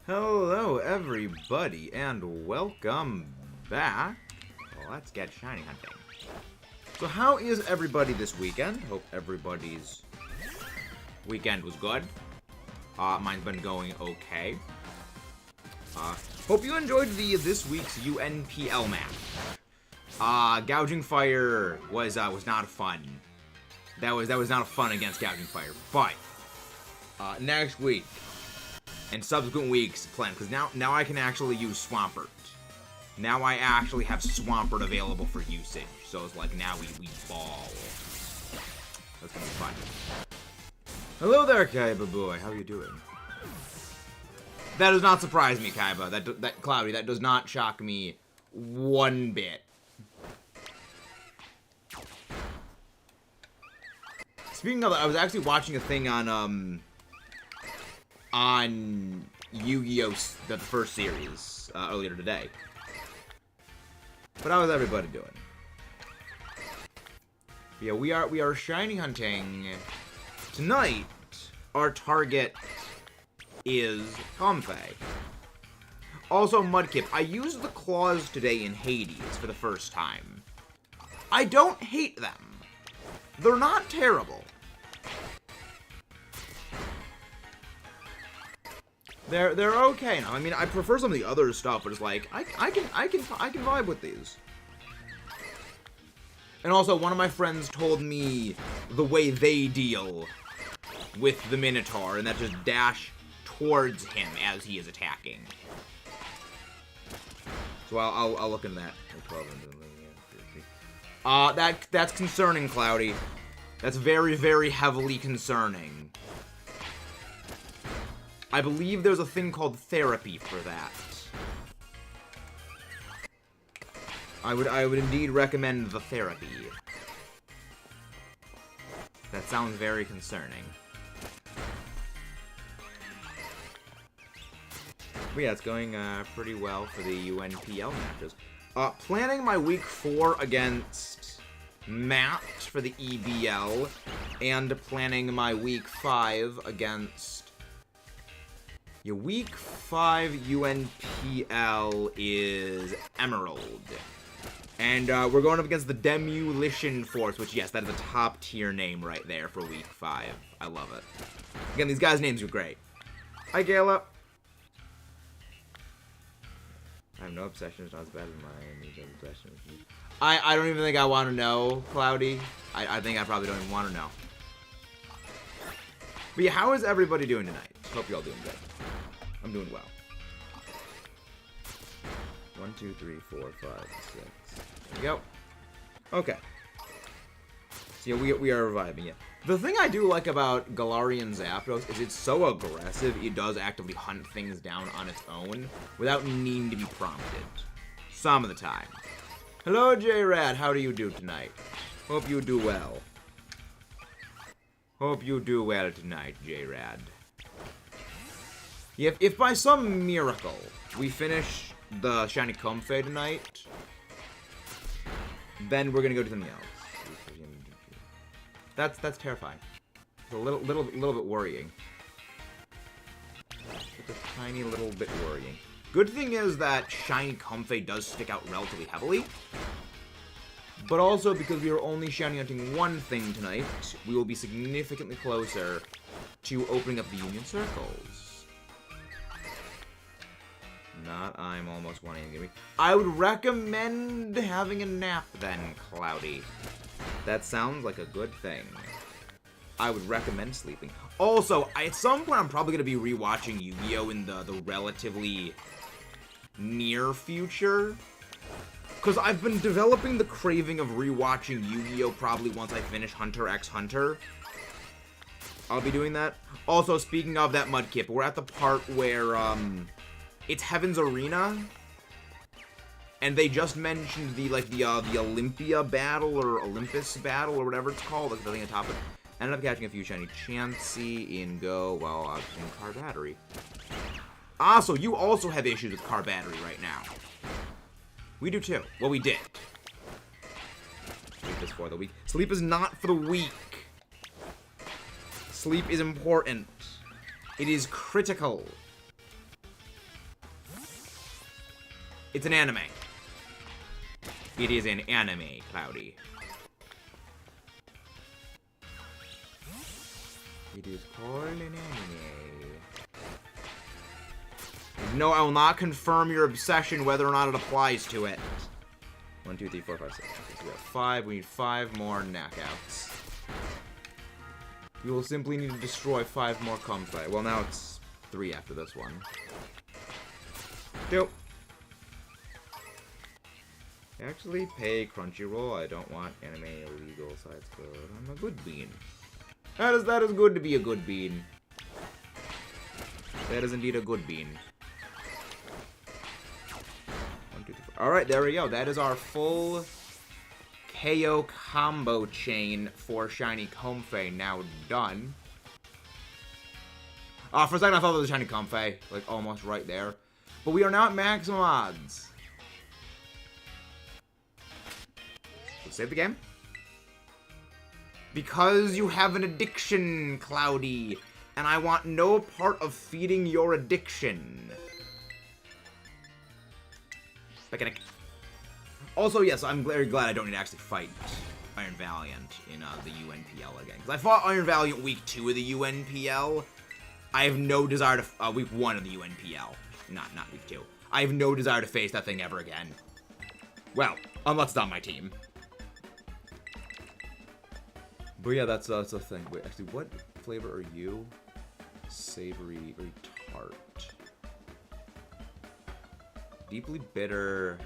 Hello, everybody, and welcome back. Well, let's get shiny hunting. So how is everybody this weekend? Hope everybody's weekend was good. Mine's been going okay. Hope you enjoyed this week's UNPL map. Gouging Fire was not fun. That was not fun against Gouging Fire, but next week and subsequent weeks plan, because now I can actually use Swampert. Now I actually have Swampert available for usage, so it's like now we ball. That's gonna be fun. Hello there, Kaiba boy. How are you doing? That does not surprise me, Kaiba. That Cloudy. That does not shock me one bit. Speaking of that, I was actually watching a thing on Yu-Gi-Oh! The first series earlier today. But how is everybody doing? Yeah, we are shiny hunting tonight. Our target is Comfey. Also, Mudkip. I used the claws today in Hades for the first time. I don't hate them. They're not terrible. They're okay now. I mean, I prefer some of the other stuff, but it's like I can vibe with these. And also, one of my friends told me the way they deal with the Minotaur, and that just dash towards him as he is attacking. So I'll look into that. That's concerning, Cloudy. That's very, very heavily concerning. I believe there's a thing called therapy for that. I would indeed recommend the therapy. That sounds very concerning. But yeah, it's going pretty well for the UNPL matches. Planning my week 4 against Matt for the EBL, and planning my week 5 against... Your week 5 UNPL is Emerald. And we're going up against the Demolition Force, which, yes, that is a top tier name right there for week 5. I love it. Again, these guys' names are great. Hi, Gayla. I have no obsessions, not as bad as mine. I don't even think I want to know, Cloudy. I think I probably don't even want to know. But yeah, how is everybody doing tonight? Hope you're all doing good. I'm doing well. 1, 2, 3, 4, 5, 6. There we go. Okay. So yeah, we are reviving it. The thing I do like about Galarian Zapdos is it's so aggressive, it does actively hunt things down on its own without needing to be prompted. Some of the time. Hello, J-Rad. How do you do tonight? Hope you do well. Hope you do well tonight, J-Rad. If by some miracle we finish the shiny Comfey tonight, then we're gonna go to something else. That's terrifying. It's a little bit worrying. It's a tiny little bit worrying. Good thing is that shiny Comfey does stick out relatively heavily. But also, because we are only shiny hunting one thing tonight, we will be significantly closer to opening up the Union Circles. I'm almost wanting to give me. I would recommend having a nap then, Cloudy. That sounds like a good thing. I would recommend sleeping. Also, at some point I'm probably going to be rewatching Yu-Gi-Oh! In the relatively near future. Because I've been developing the craving of rewatching Yu-Gi-Oh! Probably once I finish Hunter x Hunter. I'll be doing that. Also, speaking of that Mudkip, we're at the part where, it's Heaven's Arena, and they just mentioned the Olympia battle, or Olympus battle, or whatever it's called, like the thing on top of it. Ended up catching a few shiny Chansey in Go while I was in Car Battery. Ah, so you also have issues with Car Battery right now. We do too. Well, we did. Sleep is for the weak. Sleep is not for the weak. Sleep is important. It is critical. It's an anime. It is an anime, Cloudy. It is called an anime. No, I will not confirm your obsession whether or not it applies to it. 1, 2, 3, 4, 5, 6. Okay, so we have 5. We need 5 more knockouts. You will simply need to destroy 5 more comfy. Well, now it's 3 after this one. Dope. Actually, pay Crunchyroll. I don't want anime illegal sites code. I'm a good bean. That is good to be a good bean. That is indeed a good bean. 1, 2, 3, 4. All right, there we go. That is our full KO combo chain for Shiny Comfey now done. For a second I thought there was a Shiny Comfey, like almost right there. But we are now at maximum odds. Let's save the game. Because you have an addiction, Cloudy, and I want no part of feeding your addiction. Mechanic. Also, yes, I'm very glad I don't need to actually fight Iron Valiant in the UNPL again. Because I fought Iron Valiant week 2 of the UNPL. I have no desire to... week 1 of the UNPL. Not week 2. I have no desire to face that thing ever again. Well, unless it's on my team. But yeah, that's a thing. Wait, actually, what flavor are you? Savory or tart? Deeply bitter.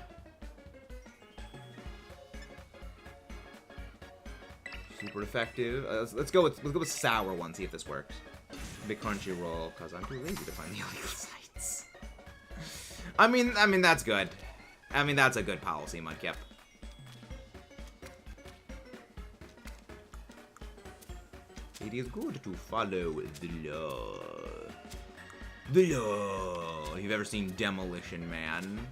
Super effective. Let's go with sour one. See if this works. Big Crunchyroll, because I'm too lazy to find the illegal sites. I mean that's good. I mean that's a good policy, Mudkip. It is good to follow the law. The law. If you've ever seen Demolition Man.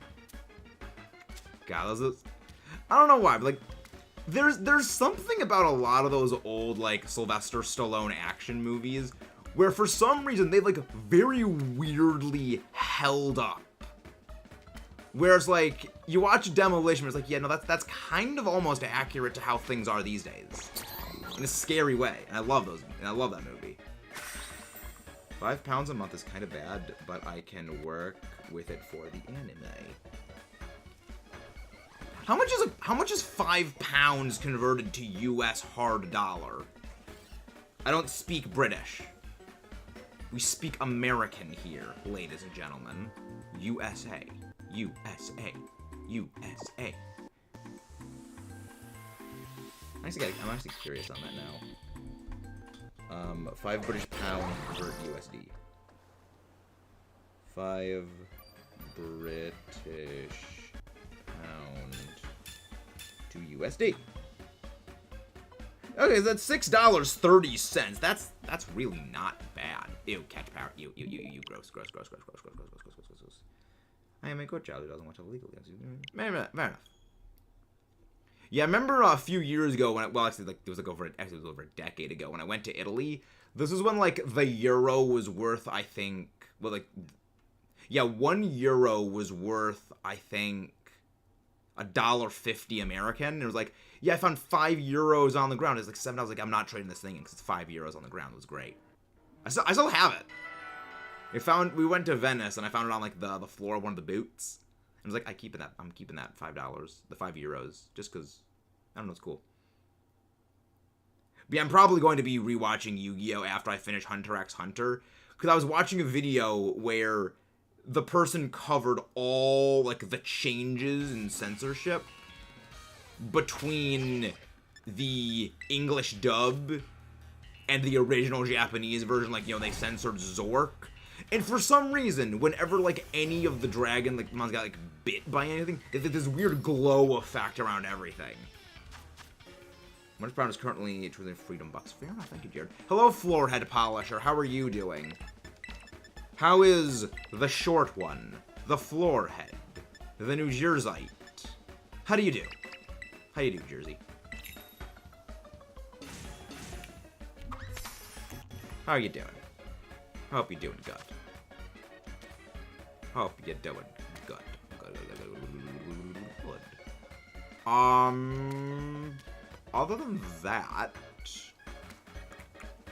God, I don't know why, but like, there's something about a lot of those old, like, Sylvester Stallone action movies where for some reason they've, like, very weirdly held up. Whereas, like, you watch Demolition, it's like, yeah, no, that's kind of almost accurate to how things are these days. In a scary way. And I love those, and I love that movie. £5 a month is kind of bad, but I can work with it for the anime. How much is £5 converted to US hard dollar? I don't speak British. We speak American here, ladies and gentlemen. USA. USA. USA. I'm actually curious on that now. 5 British pounds convert USD. 5 British pound to USD. Okay, so that's $6.30. That's really not bad. Ew, catch power. You, gross. I am a good child who doesn't watch illegal games. Fair enough. Yeah, I remember a few years ago when it was over a decade ago when I went to Italy. This is when like the euro was worth, I think, well, like, yeah, €1 was worth, I think, $1.50 American. And it was like, yeah, I found €5 on the ground. It's like $7. I was like, I'm not trading this thing because it's €5 on the ground. It was great. I still have it. We went to Venice and I found it on like the floor of one of the boots. I was like, I'm keeping that $5, the €5, just because, I don't know, it's cool. But yeah, I'm probably going to be rewatching Yu-Gi-Oh! After I finish Hunter x Hunter, because I was watching a video where the person covered all, like, the changes in censorship between the English dub and the original Japanese version. Like, you know, they censored Zork. And for some reason, whenever, like, any of the dragon, like, mons got, like, bit by anything, there's this weird glow effect around everything. Much Brown is currently choosing Freedom Bucks. Fair enough, thank you, Jared. Hello, Floorhead Polisher. How are you doing? How is the short one? The Floorhead? The New Jerseyite? How do you do? How you do, Jersey? How are you doing? Hope you're doing good. Hope you're doing good. Good. Other than that,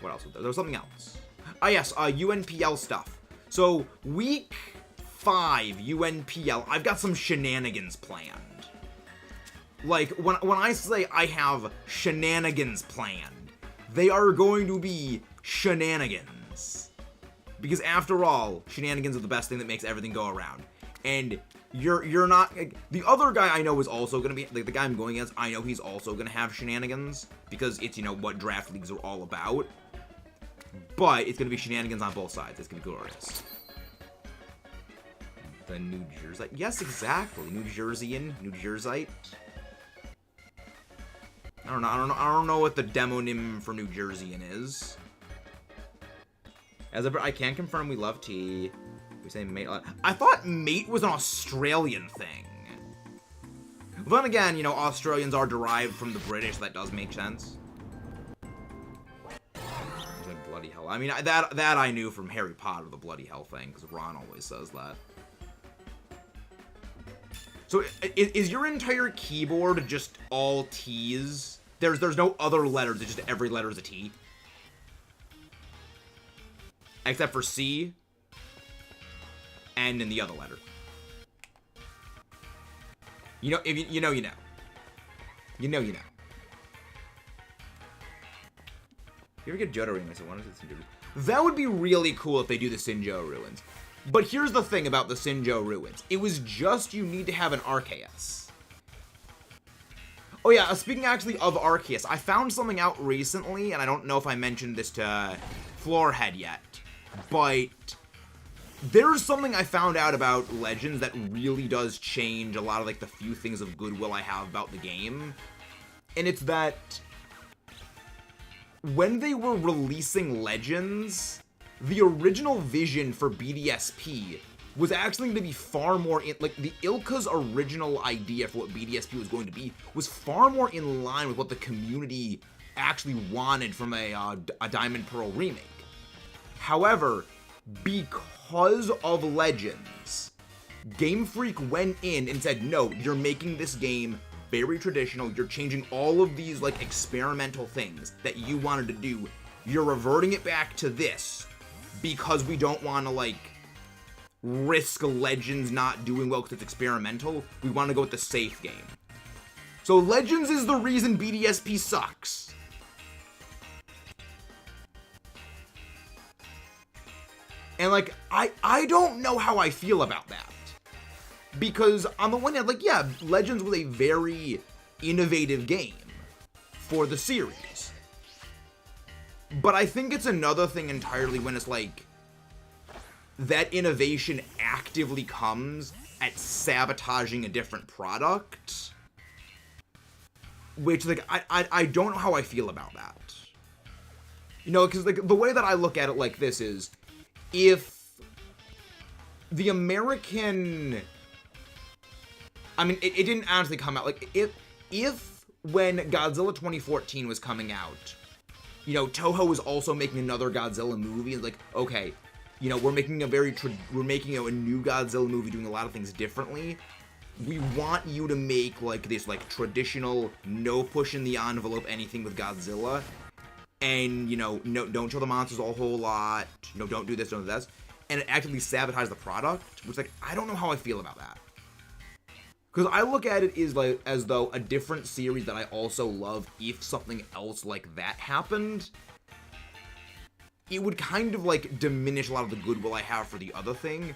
what else was there? There was something else. Ah, yes, UNPL stuff. So, week 5 UNPL, I've got some shenanigans planned. Like, when I say I have shenanigans planned, they are going to be shenanigans. Because after all, shenanigans are the best thing that makes everything go around. And you're not, like, the other guy I know is also gonna be, like, the guy I'm going against, I know he's also gonna have shenanigans, because it's, you know, what draft leagues are all about. But it's gonna be shenanigans on both sides. It's gonna be glorious. The New Jersey, yes, exactly, New Jerseyan, New Jerseyite. I don't know what the demonym for New Jerseyan is. As ever, I can confirm we love tea. We say mate a lot. I thought mate was an Australian thing. But then again, you know, Australians are derived from the British. So that does make sense. Like bloody hell. I mean, that I knew from Harry Potter, the bloody hell thing, because Ron always says that. So is your entire keyboard just all T's? There's no other letters. It's just every letter is a T. Except for C, and in the other letter. You know, if you know, you know. You know, you know. You ever get Johto Ruins? I said, why don't you do this? That would be really cool if they do the Sinjo Ruins. But here's the thing about the Sinjo Ruins. It was just you need to have an Arceus. Oh yeah, speaking actually of Arceus, I found something out recently, and I don't know if I mentioned this to Floorhead yet. But there's something I found out about Legends that really does change a lot of, like, the few things of goodwill I have about the game. And it's that when they were releasing Legends, the original vision for BDSP was actually going to be far more like, the Ilka's original idea for what BDSP was going to be was far more in line with what the community actually wanted from a Diamond Pearl remake. However, because of Legends, Game Freak went in and said, no, you're making this game very traditional, you're changing all of these, like, experimental things that you wanted to do, you're reverting it back to this, because we don't want to, like, risk Legends not doing well because it's experimental, we want to go with the safe game. So Legends is the reason BDSP sucks. And, like, I don't know how I feel about that. Because, on the one hand, like, yeah, Legends was a very innovative game for the series. But I think it's another thing entirely when it's, like, that innovation actively comes at sabotaging a different product. Which, like, I don't know how I feel about that. You know, because, like, the way that I look at it like this is, if the American, I mean, it didn't actually come out, like, if when Godzilla 2014 was coming out, you know, Toho was also making another Godzilla movie, and like, okay, you know, we're making a new Godzilla movie doing a lot of things differently, we want you to make, like, this, like, traditional, no pushing the envelope anything with Godzilla, and, you know, no, don't show the monsters a whole lot, you know, don't do this, don't do this, and it actively sabotage the product, which, like, I don't know how I feel about that. Because I look at it as though a different series that I also love, if something else like that happened, it would kind of, like, diminish a lot of the goodwill I have for the other thing.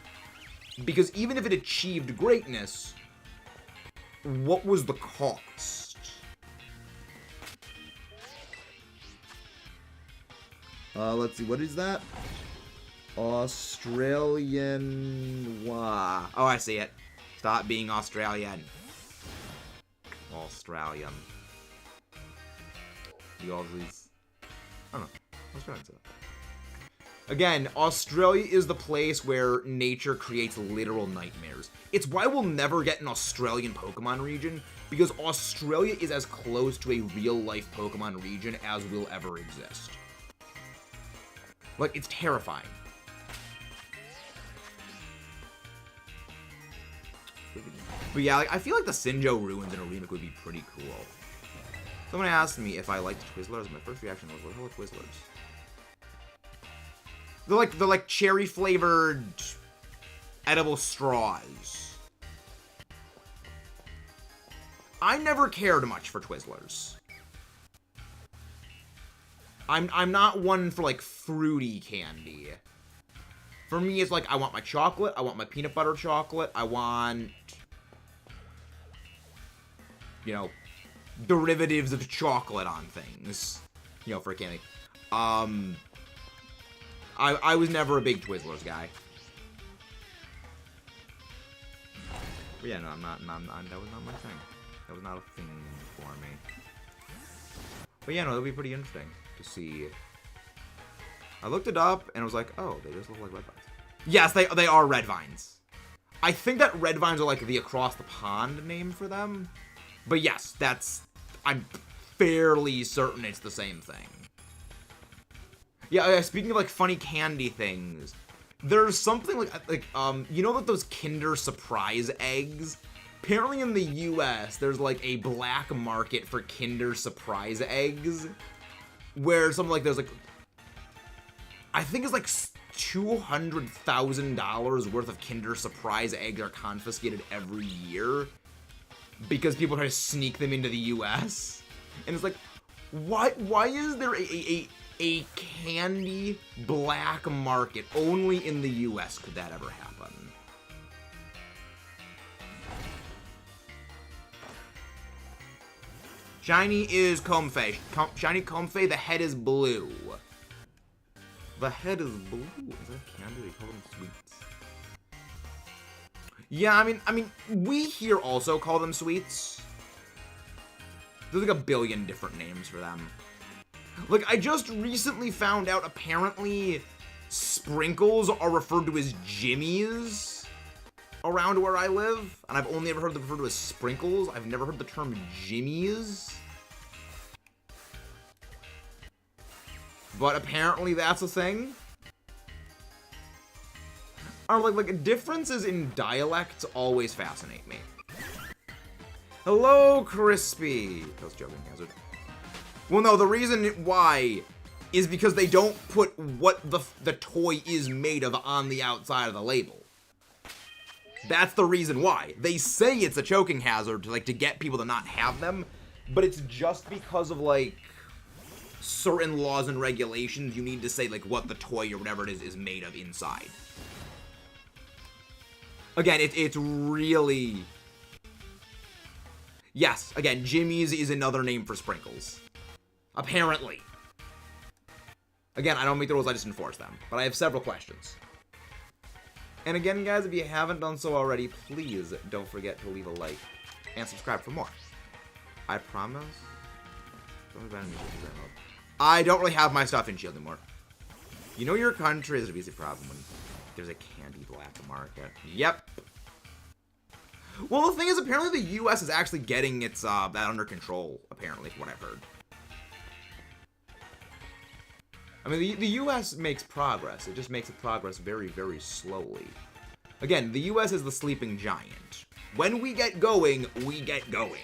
Because even if it achieved greatness, what was the cost? Let's see, what is that? Australian... Oh, I see it. Stop being Australian. Australian. The Aussies. I don't know. Australians. Again, Australia is the place where nature creates literal nightmares. It's why we'll never get an Australian Pokemon region, because Australia is as close to a real-life Pokemon region as will ever exist. Like, it's terrifying. But yeah, like, I feel like the Sinjo ruins in a remake would be pretty cool. Someone asked me if I liked Twizzlers. My first reaction was, what the hell are Twizzlers? They're like cherry flavored edible straws. I never cared much for Twizzlers. I'm not one for like fruity candy. For me, it's like I want my chocolate, I want my peanut butter chocolate, I want, you know, derivatives of chocolate on things, you know, for candy. I was never a big Twizzlers guy. But yeah, no, I'm not, that was not my thing. That was not a thing for me. But yeah, no, that'll be pretty interesting to see. I looked it up and I was like, oh, they just look like red vines. Yes, they are red vines. I think that red vines are like the across the pond name for them. But yes, I'm fairly certain it's the same thing. Yeah, speaking of like funny candy things, there's something like you know that those Kinder Surprise eggs? Apparently in the US, there's like a black market for Kinder Surprise eggs, where something like there's like, I think it's like $200,000 worth of Kinder Surprise eggs are confiscated every year because people try to sneak them into the US. And it's like, why is there a candy black market only in the US? Could that ever happen? Shiny is Comfey. Shiny Comfey, the head is blue. The head is blue. Is that candy? They call them sweets. Yeah, I mean, we here also call them sweets. There's like a billion different names for them. Like, I just recently found out apparently sprinkles are referred to as jimmies around where I live. And I've only ever heard them referred to as sprinkles. I've never heard the term jimmies. But apparently that's a thing. Or like differences in dialects always fascinate me. Hello, Crispy. I was joking, Hazard. Well, no, the reason why is because they don't put what the toy is made of on the outside of the label. That's the reason why. They say it's a choking hazard to get people to not have them, but it's just because of like certain laws and regulations. You need to say like what the toy or whatever it is made of inside. Again, it's really... Yes, again, Jimmy's is another name for sprinkles. Apparently. Again, I don't make the rules, I just enforce them. But I have several questions. And again, guys, if you haven't done so already, please don't forget to leave a like and subscribe for more. I promise. I don't really have my stuff in Shield anymore. You know your country is a busy problem when there's a candy black market. Yep. Well, the thing is, apparently the U.S. is actually getting its that under control, apparently, from what I've heard. I mean, the U.S. makes progress. It just makes it progress very, very slowly. Again, the U.S. is the sleeping giant. When we get going, we get going.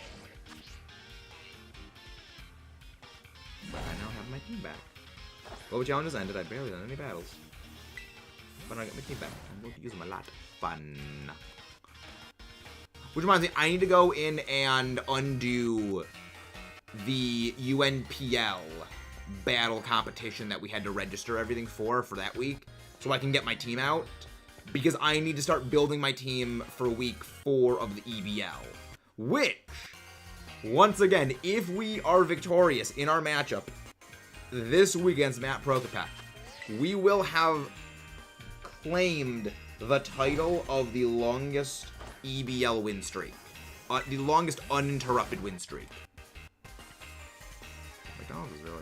But I now have my team back. Well, the challenge has ended. I barely done any battles. But I got my team back. I'm going to use them a lot. Fun. Which reminds me, I need to go in and undo the UNPL battle competition that we had to register everything for that week, so I can get my team out, because I need to start building my team for week 4 of the EBL, which, once again, if we are victorious in our matchup this week against Matt Prokopek, we will have claimed the title of the longest EBL win streak, the longest uninterrupted win streak. McDonald's is really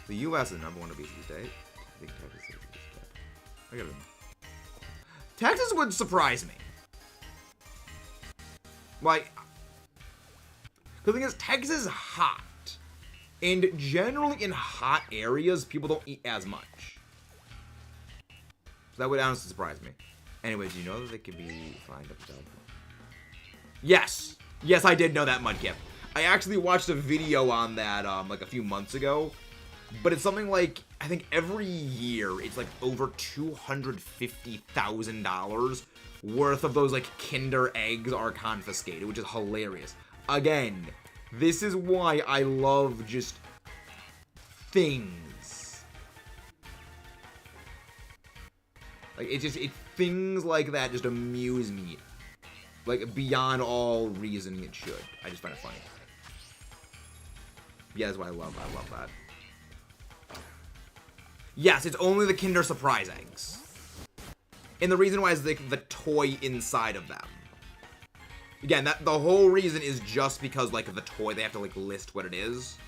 the U.S. is number 1 obesity state. I think Texas is I gotta. Texas would surprise me. Like, the thing is, Texas is hot, and generally in hot areas, people don't eat as much. So that would honestly surprise me. Anyways, you know that they could be flying up and down. Yes. Yes, I did know that, Mudkip. I actually watched a video on that, like a few months ago. But it's something like, I think every year, it's like over $250,000 worth of those, like, Kinder eggs are confiscated, which is hilarious. Again, this is why I love just things. Like, things like that just amuse me. Like, beyond all reason it should. I just find it funny. Yeah, that's why I love that. Yes, it's only the Kinder Surprise eggs. And the reason why is the toy inside of them. Again, the whole reason is just because, like, the toy, they have to, like, list what it is.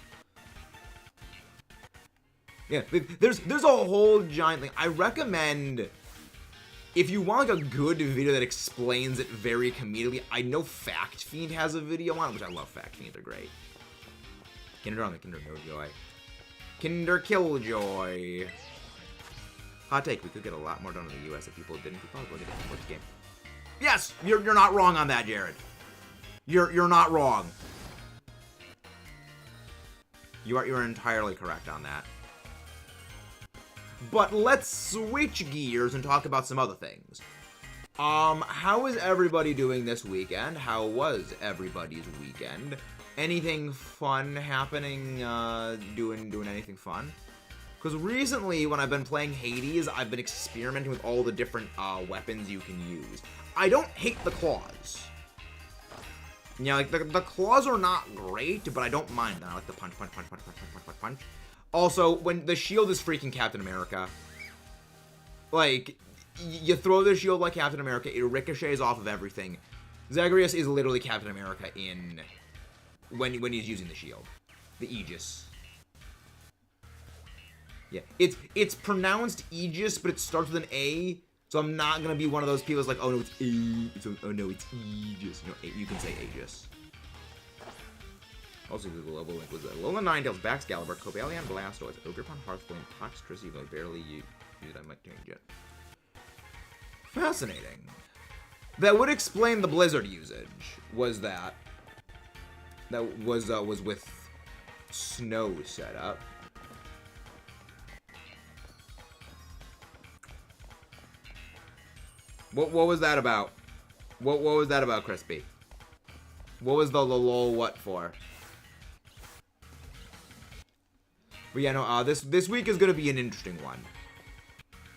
Yeah, there's a whole giant thing. I recommend, if you want, like, a good video that explains it very comedically, I know Fact Fiend has a video on it, which I love Fact Fiend, they're great. Kinder on the Kinder No Joy. Kinder Killjoy. Hot take, we could get a lot more done in the US if people didn't. We probably get a sports game. Yes! You're not wrong on that, Jared. You're not wrong. You're entirely correct on that. But let's switch gears and talk about some other things. How is everybody doing this weekend? How was everybody's weekend? Anything fun happening, doing anything fun? Because recently, when I've been playing Hades, I've been experimenting with all the different, weapons you can use. I don't hate the claws. Yeah, like, the claws are not great, but I don't mind them. I like the punch. Also, when the shield is freaking Captain America, like, you throw the shield like Captain America, it ricochets off of everything. Zagreus is literally Captain America in... when he's using the shield. The Aegis. Yeah. It's pronounced Aegis, but it starts with an A, so I'm not gonna be one of those people that's like, oh no, it's A. Oh no, it's Aegis. No, you can say Aegis. Also, the global link was Alolan Ninetales, Baxcalibur, Cobalion, Blastoise, Ogerpon, Hearthflame, Toxtricity, though barely used. I might change it. Fascinating. That would explain the Blizzard usage, was that. That was with snow set up. What was that about? What was that about, Crispy? What was the lol what for? But yeah, no, this week is gonna be an interesting one.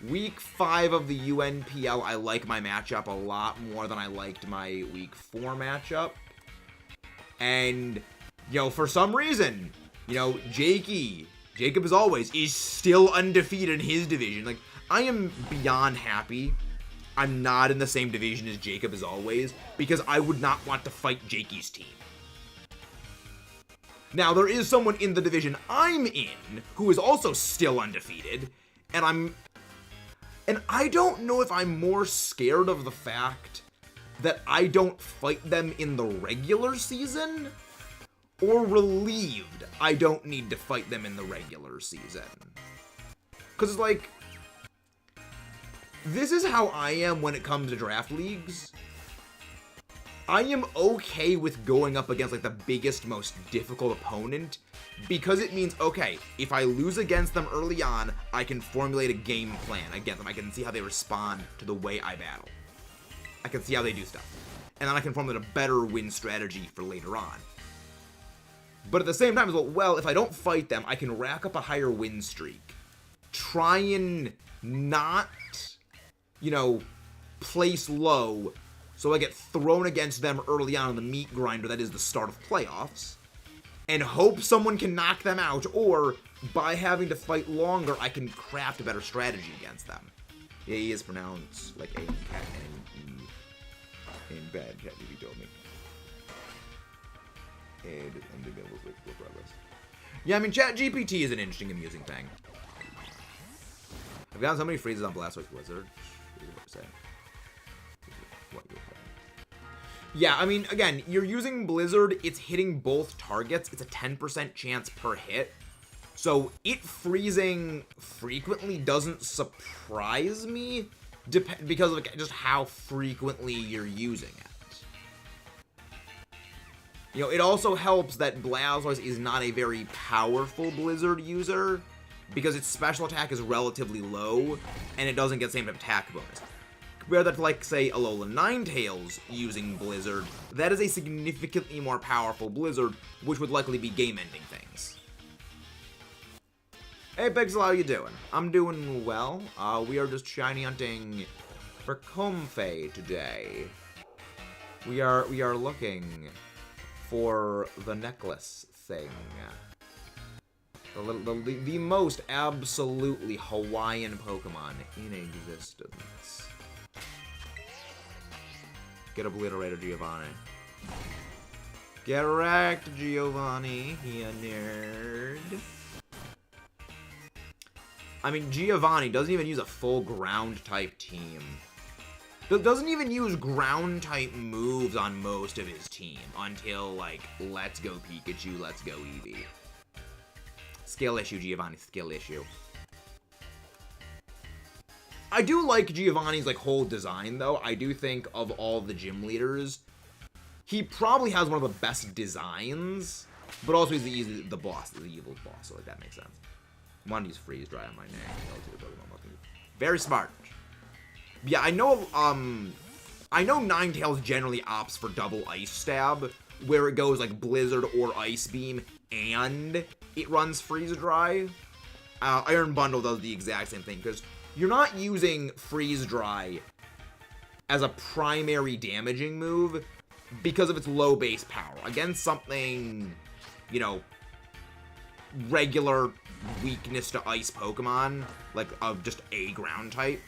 Week 5 of the UNPL, I like my matchup a lot more than I liked my Week 4 matchup. And, for some reason, Jacob as always, is still undefeated in his division. Like, I am beyond happy I'm not in the same division as Jacob as always, because I would not want to fight Jakey's team. Now, there is someone in the division I'm in who is also still undefeated, and I don't know if I'm more scared of the fact that I don't fight them in the regular season, or relieved I don't need to fight them in the regular season. Because it's like, this is how I am when it comes to draft leagues. I am okay with going up against, like, the biggest, most difficult opponent, because it means, okay, if I lose against them early on, I can formulate a game plan against them. I can see how they respond to the way I battle. I can see how they do stuff. And then I can formulate a better win strategy for later on. But at the same time as well, if I don't fight them, I can rack up a higher win streak. Try and not, place low, so I get thrown against them early on in the meat grinder that is the start of playoffs, and hope someone can knock them out, or by having to fight longer, I can craft a better strategy against them. Yeah, he is pronounced like A and cat and E in bad, ChatGPT told me. And the middle of progress. Yeah, I mean, ChatGPT is an interesting, amusing thing. I've gotten so many freezes on Blastoise Blizzard. What you're playing. Yeah, I mean, again, you're using Blizzard, it's hitting both targets, it's a 10% chance per hit, so it freezing frequently doesn't surprise me, because of just how frequently you're using it. You know, it also helps that Blastoise is not a very powerful Blizzard user, because its special attack is relatively low, and it doesn't get the same type of attack bonus. Compare that to, like, say, Alola Ninetales using Blizzard. That is a significantly more powerful Blizzard, which would likely be game-ending things. Hey, Pixel, how you doing? I'm doing well. We are just shiny hunting for Comfey today. We are looking for the necklace thing. The most absolutely Hawaiian Pokemon in existence. Get obliterated, Giovanni. Get wrecked, Giovanni, you nerd. I mean, Giovanni doesn't even use a full ground-type team. Doesn't even use ground-type moves on most of his team until, like, let's go Pikachu, let's go Eevee. Skill issue, Giovanni, skill issue. I do like Giovanni's, like, whole design, though. I do think of all the gym leaders, he probably has one of the best designs, but also he's the boss, the evil boss, so, like, that makes sense. I wanted to use Freeze Dry on my name. Very smart. Yeah, I know Ninetales generally opts for double Ice Stab, where it goes, like, Blizzard or Ice Beam, and it runs Freeze Dry. Iron Bundle does the exact same thing, because you're not using Freeze Dry as a primary damaging move because of its low base power. Against something, you know, regular weakness to ice Pokemon, like of just a ground type,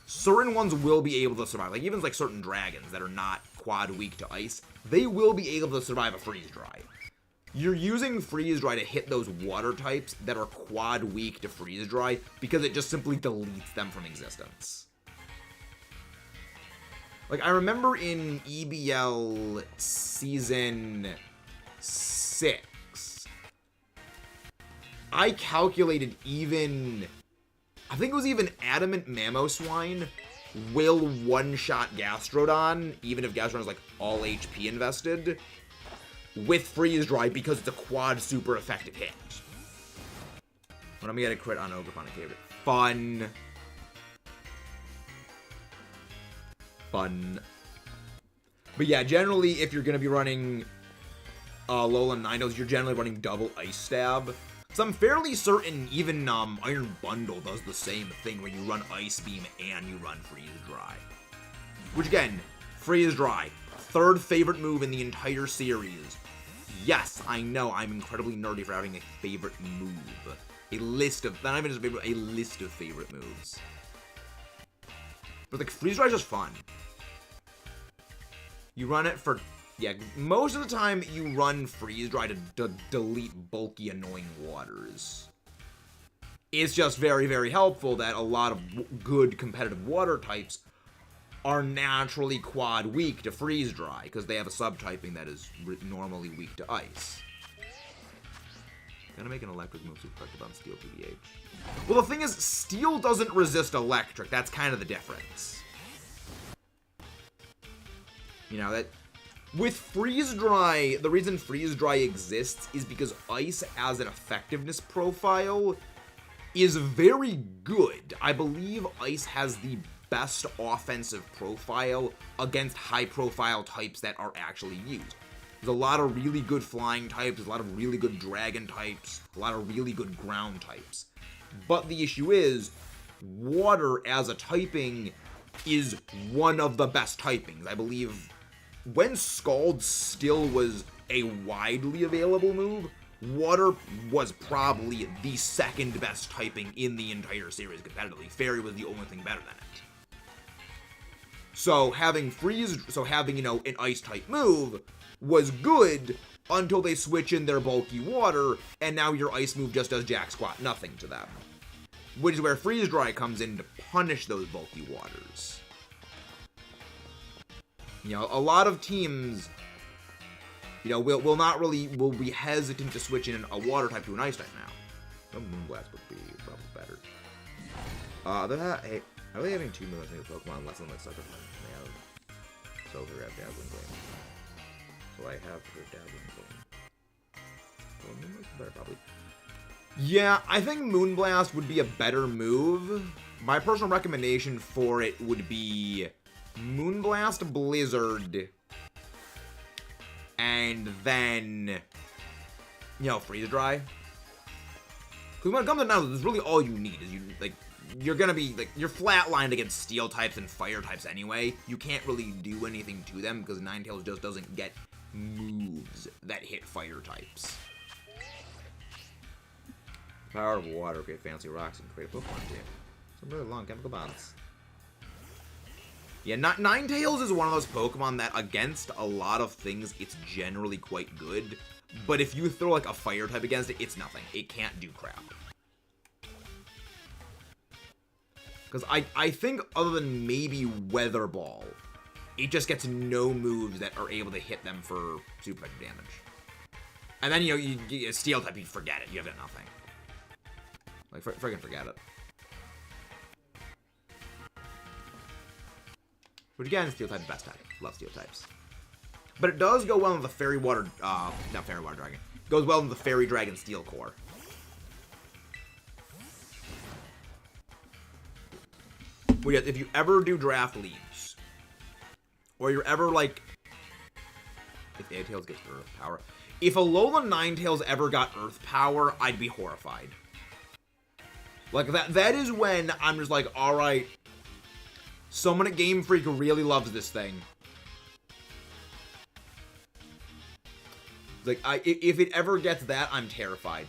certain ones will be able to survive. Like, even like certain dragons that are not quad weak to ice, they will be able to survive a Freeze Dry. You're using Freeze Dry to hit those water types that are quad weak to Freeze Dry because it just simply deletes them from existence. Like, I remember in EBL Season 6, I calculated even, I think it was even Adamant Mamoswine will one-shot Gastrodon, even if Gastrodon is, like, all HP invested, with Freeze Dry because it's a quad super effective hit. When I'm gonna get a crit on Ogerpon and Favorite. Fun. Fun. But yeah, generally, if you're gonna be running Alola Ninetales, you're generally running double Ice Stab. So I'm fairly certain even Iron Bundle does the same thing where you run Ice Beam and you run Freeze Dry. Which again, Freeze Dry, third favorite move in the entire series. Yes, I know, I'm incredibly nerdy for having a favorite move. A list of, not even just a favorite, a list of favorite moves. But like, Freeze Dry is just fun. You run it for, yeah, most of the time you run Freeze Dry to delete bulky, annoying waters. It's just very, very helpful that a lot of good competitive water types are naturally quad weak to Freeze Dry, because they have a subtyping that is normally weak to ice. Gonna make an electric move super effective on Steel PBH. Well, the thing is, Steel doesn't resist electric. That's kind of the difference. You know, that with Freeze Dry, the reason Freeze Dry exists is because ice as an effectiveness profile is very good. I believe ice has the best offensive profile against high-profile types that are actually used. There's a lot of really good flying types, there's a lot of really good dragon types, a lot of really good ground types. But the issue is, water as a typing is one of the best typings. I believe when Scald still was a widely available move, water was probably the second best typing in the entire series competitively. Fairy was the only thing better than it. So having you know, an ice type move was good until they switch in their bulky water, and now your ice move just does jack squat nothing to them. Which is where Freeze Dry comes in to punish those bulky waters. You know, a lot of teams, you know, will be hesitant to switch in a water type to an ice type now. A Moonblast would be probably better. Hey, are they having two Moonblast Pokemon less than like Sucker Punch? They have Silver, have Dazzling Gleam. will I have for Dazzling Gleam? Well, Moonblast better, probably. Yeah, I think Moonblast would be a better move. My personal recommendation for it would be Moonblast, Blizzard, and then, you know, Freeze Dry. Because when it comes to now, that's really all you need. Is you're gonna be, like, you're flatlined against Steel types and Fire types anyway. You can't really do anything to them because Ninetales just doesn't get moves that hit Fire types. Power of water, create fancy rocks, and create a Pokemon team. Some really long chemical bonds. Yeah, Ninetales is one of those Pokemon that against a lot of things, it's generally quite good. But if you throw, like, a Fire type against it, it's nothing. It can't do crap. Because I think other than maybe Weather Ball, it just gets no moves that are able to hit them for super damage. And then, you know, you Steel type, you forget it. You have got nothing. Like, friggin' forget it. Which again, Steel type, best type. Love Steel types. But it does go well with the Fairy Water, not Fairy Water Dragon. It goes well with the Fairy Dragon Steel Core. Well, yes, if you ever do draft leagues, or you're ever like, if Ninetales gets Earth Power, if Alolan Ninetales ever got Earth Power, I'd be horrified. Like, that is when I'm just like, alright, someone at Game Freak really loves this thing. Like, if it ever gets that, I'm terrified.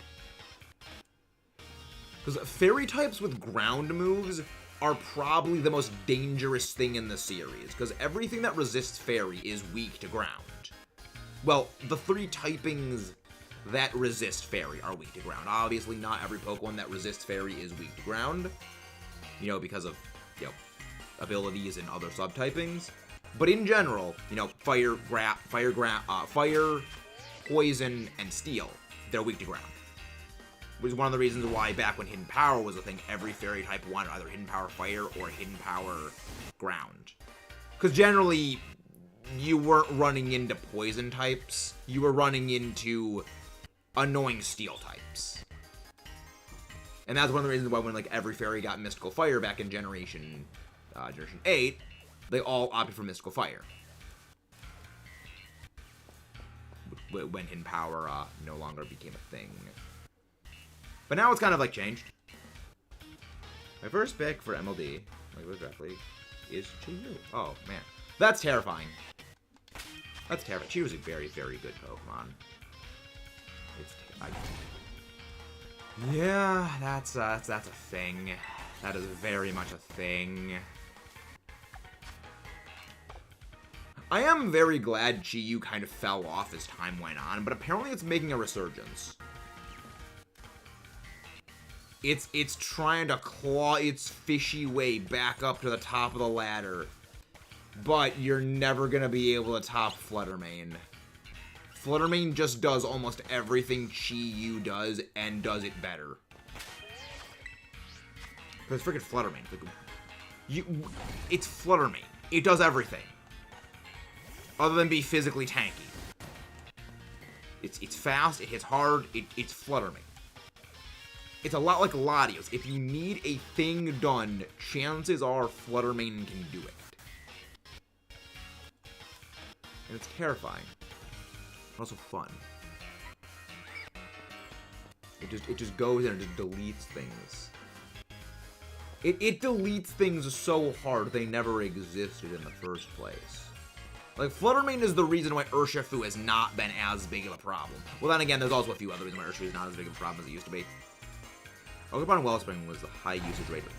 Because Fairy types with ground moves are probably the most dangerous thing in the series, because everything that resists Fairy is weak to ground. Well, the 3 typings that resist Fairy are weak to ground. Obviously, not every Pokemon that resists Fairy is weak to ground, you know, because of, you know, abilities and other subtypings. But in general, you know, Fire, Poison, and Steel, they're weak to ground. Which is one of the reasons why back when Hidden Power was a thing, every Fairy type wanted either Hidden Power Fire or Hidden Power Ground. Because generally, you weren't running into Poison types, you were running into annoying Steel types. And that's one of the reasons why when, like, every Fairy got Mystical Fire back in Generation 8, they all opted for Mystical Fire. When Hidden Power no longer became a thing. But now it's kind of, like, changed. My first pick for MLD, like draft league, is Chi-Yu. Oh, man. That's terrifying. That's terrifying. Chi-Yu is a very, very good Pokemon. Yeah, that's a thing. That is very much a thing. I am very glad Chi-Yu kind of fell off as time went on, but apparently it's making a resurgence. It's trying to claw its fishy way back up to the top of the ladder. But you're never going to be able to top Fluttermane. Fluttermane just does almost everything Chi-Yu does, and does it better. Because freaking Fluttermane. It's Fluttermane. It does everything. Other than be physically tanky. It's fast, it hits hard, it's Fluttermane. It's a lot like Latios. If you need a thing done, chances are Fluttermane can do it. And it's terrifying. Also fun. It just goes in and just deletes things. It deletes things so hard they never existed in the first place. Like, Fluttermane is the reason why Urshifu has not been as big of a problem. Well, then again, there's also a few other reasons why Urshifu is not as big of a problem as it used to be. Pokemon Wellspring was the high usage rate of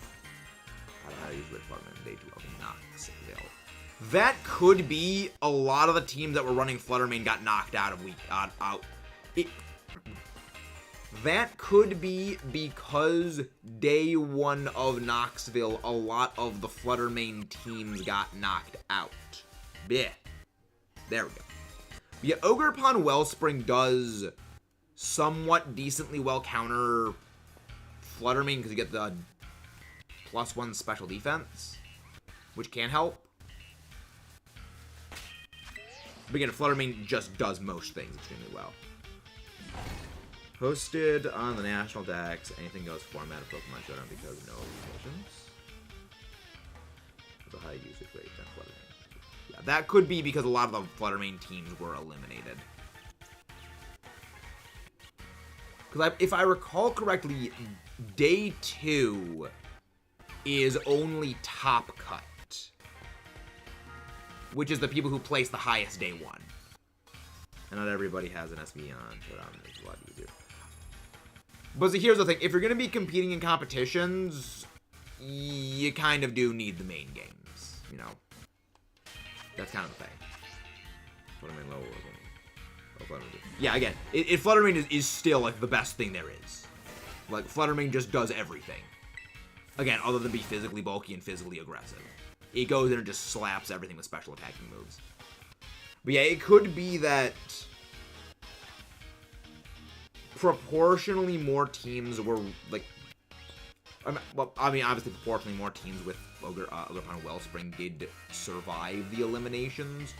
Fluttermane Day 2 of Knoxville. That could be a lot of the teams that were running Fluttermane got knocked out of That could be because day 1 of Knoxville, a lot of the Fluttermane teams got knocked out. Yeah. There we go. Yeah, Ogerpon Wellspring does somewhat decently well counter Fluttermane because you get the +1 special defense, which can help. But again, Fluttermane just does most things extremely well. Hosted on the National Dex, anything goes format of Pokemon Showdown because no limitations. There's a high usage rate than Fluttermane. Yeah, that could be because a lot of the Fluttermane teams were eliminated. Because if I recall correctly, Day 2 is only Top Cut, which is the people who place the highest Day 1. And not everybody has an SB on Showdown. It's a lot easier. But see, here's the thing. If you're going to be competing in competitions, you kind of do need the main games, you know? That's kind of the thing. Fluttermane low or yeah, again, Fluttermane is still, like, the best thing there is. Like, Fluttermane just does everything. Again, other than be physically bulky and physically aggressive. It goes in and just slaps everything with special attacking moves. But yeah, it could be that proportionally more teams were, like... I mean, obviously, proportionally more teams with Ogerpon Wellspring did survive the eliminations.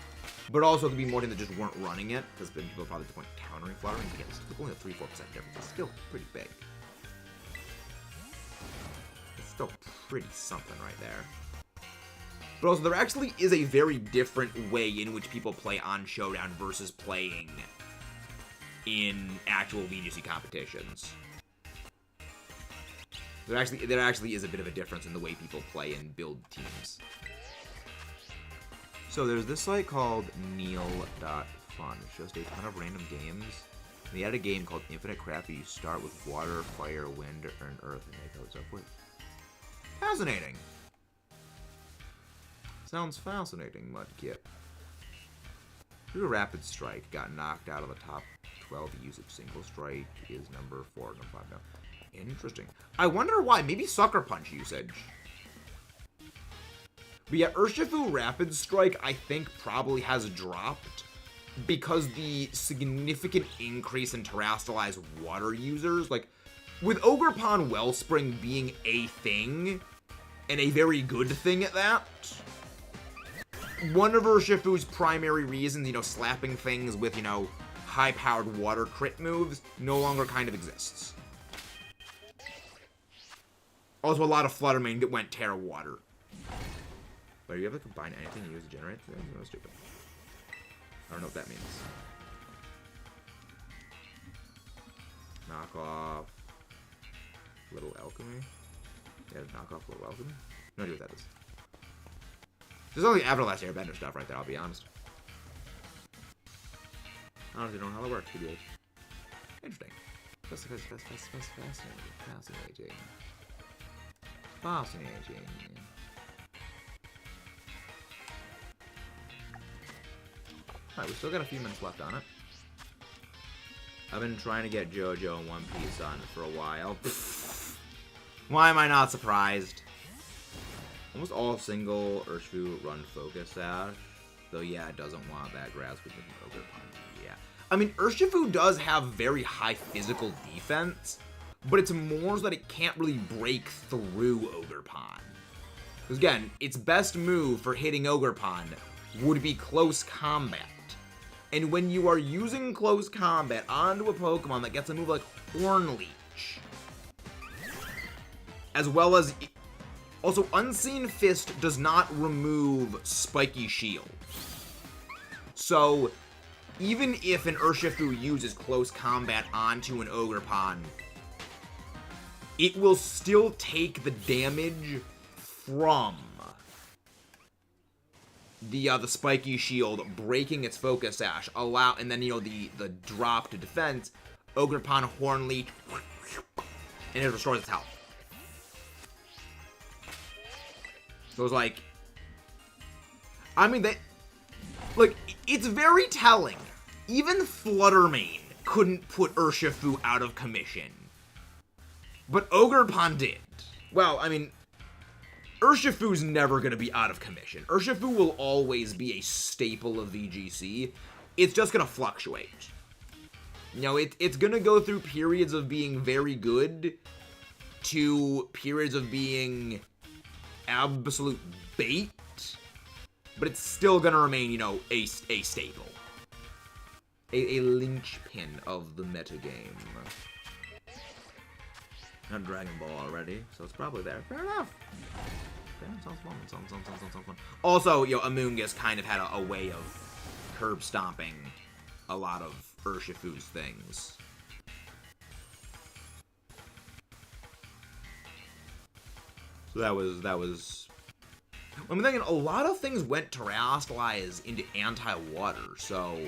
But also, could be more teams that just weren't running it, because people probably just weren't countering Fluttermane. But yeah, it's only a 3-4% difference. It's still pretty big. It's still pretty something right there. But also, there actually is a very different way in which people play on Showdown versus playing in actual VGC competitions. There actually is a bit of a difference in the way people play and build teams. So there's this site called Neil.fun. It shows a ton of random games. And they had a game called Infinite Craft where you start with water, fire, wind, and earth and make those up with. Fascinating. Sounds fascinating, Mudkip. Through a Rapid Strike, got knocked out of the top 12 usage. Single Strike is number 4, number 5 now. Interesting. I wonder why. Maybe Sucker Punch usage. But yeah, Urshifu Rapid Strike, I think, probably has dropped because the significant increase in terrestrialized water users. Like, with Ogerpon Wellspring being a thing, and a very good thing at that, one of Urshifu's primary reasons, you know, slapping things with, you know, high-powered water crit moves no longer kind of exists. Also, a lot of Fluttermane that went Terra Water. But are you able to combine anything you use to generate? That's stupid. I don't know what that means. Knock off Little Alchemy? Yeah, knock off Little Alchemy? No idea what that is. There's only Afterlast Airbender stuff right there, I'll be honest. I honestly don't know how that works, TBH. Interesting. Fascinating. Fascinating. Alright, we still got a few minutes left on it. I've been trying to get JoJo and One Piece on for a while. Why am I not surprised? Almost all single Urshifu run Focus Sash. Though, yeah, it doesn't want that grass with an Ogre Punch. Yeah. I mean, Urshifu does have very high physical defense, but it's more so that it can't really break through Ogerpon. Because again, its best move for hitting Ogerpon would be close combat. And when you are using close combat onto a Pokemon that gets a move like Horn Leech, as well as... Also, Unseen Fist does not remove Spiky Shield. So, even if an Urshifu uses close combat onto an Ogerpon, it will still take the damage from the Spiky Shield breaking its Focus Sash, and then, you know, the drop to defense, Ogerpon Horn Leech, and it restores its health. So it's like, I mean, it's very telling. Even Fluttermane couldn't put Urshifu out of commission. But Ogerpon did. Well, I mean, Urshifu's never going to be out of commission. Urshifu will always be a staple of VGC. It's just going to fluctuate. You know, it's going to go through periods of being very good to periods of being absolute bait, but it's still going to remain, you know, a staple. a linchpin of the metagame. Not Dragon Ball already, so it's probably there. Fair enough. Okay, sounds fun. Sounds fun. Also, you know, Amoongus kind of had a way of curb stomping a lot of Urshifu's things. So that was. I'm thinking a lot of things went terrestrialize into anti-water, so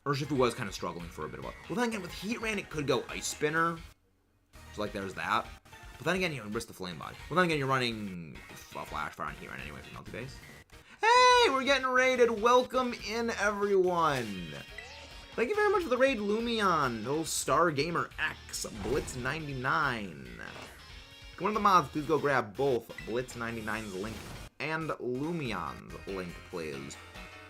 Urshifu was kind of struggling for a bit of a. Well, then again, with Heat Rain, it could go Ice Spinner. So, like, there's that. But then again, you can risk the Flame Body. Well, then again, you're running Flash Fire on Heat Rain anyway for Multi Base. Hey, we're getting raided. Welcome in, everyone. Thank you very much for the raid, Lumion. Little Star Gamer X, Blitz99. One of the mods, please go grab both Blitz99's link and Lumion's link, please.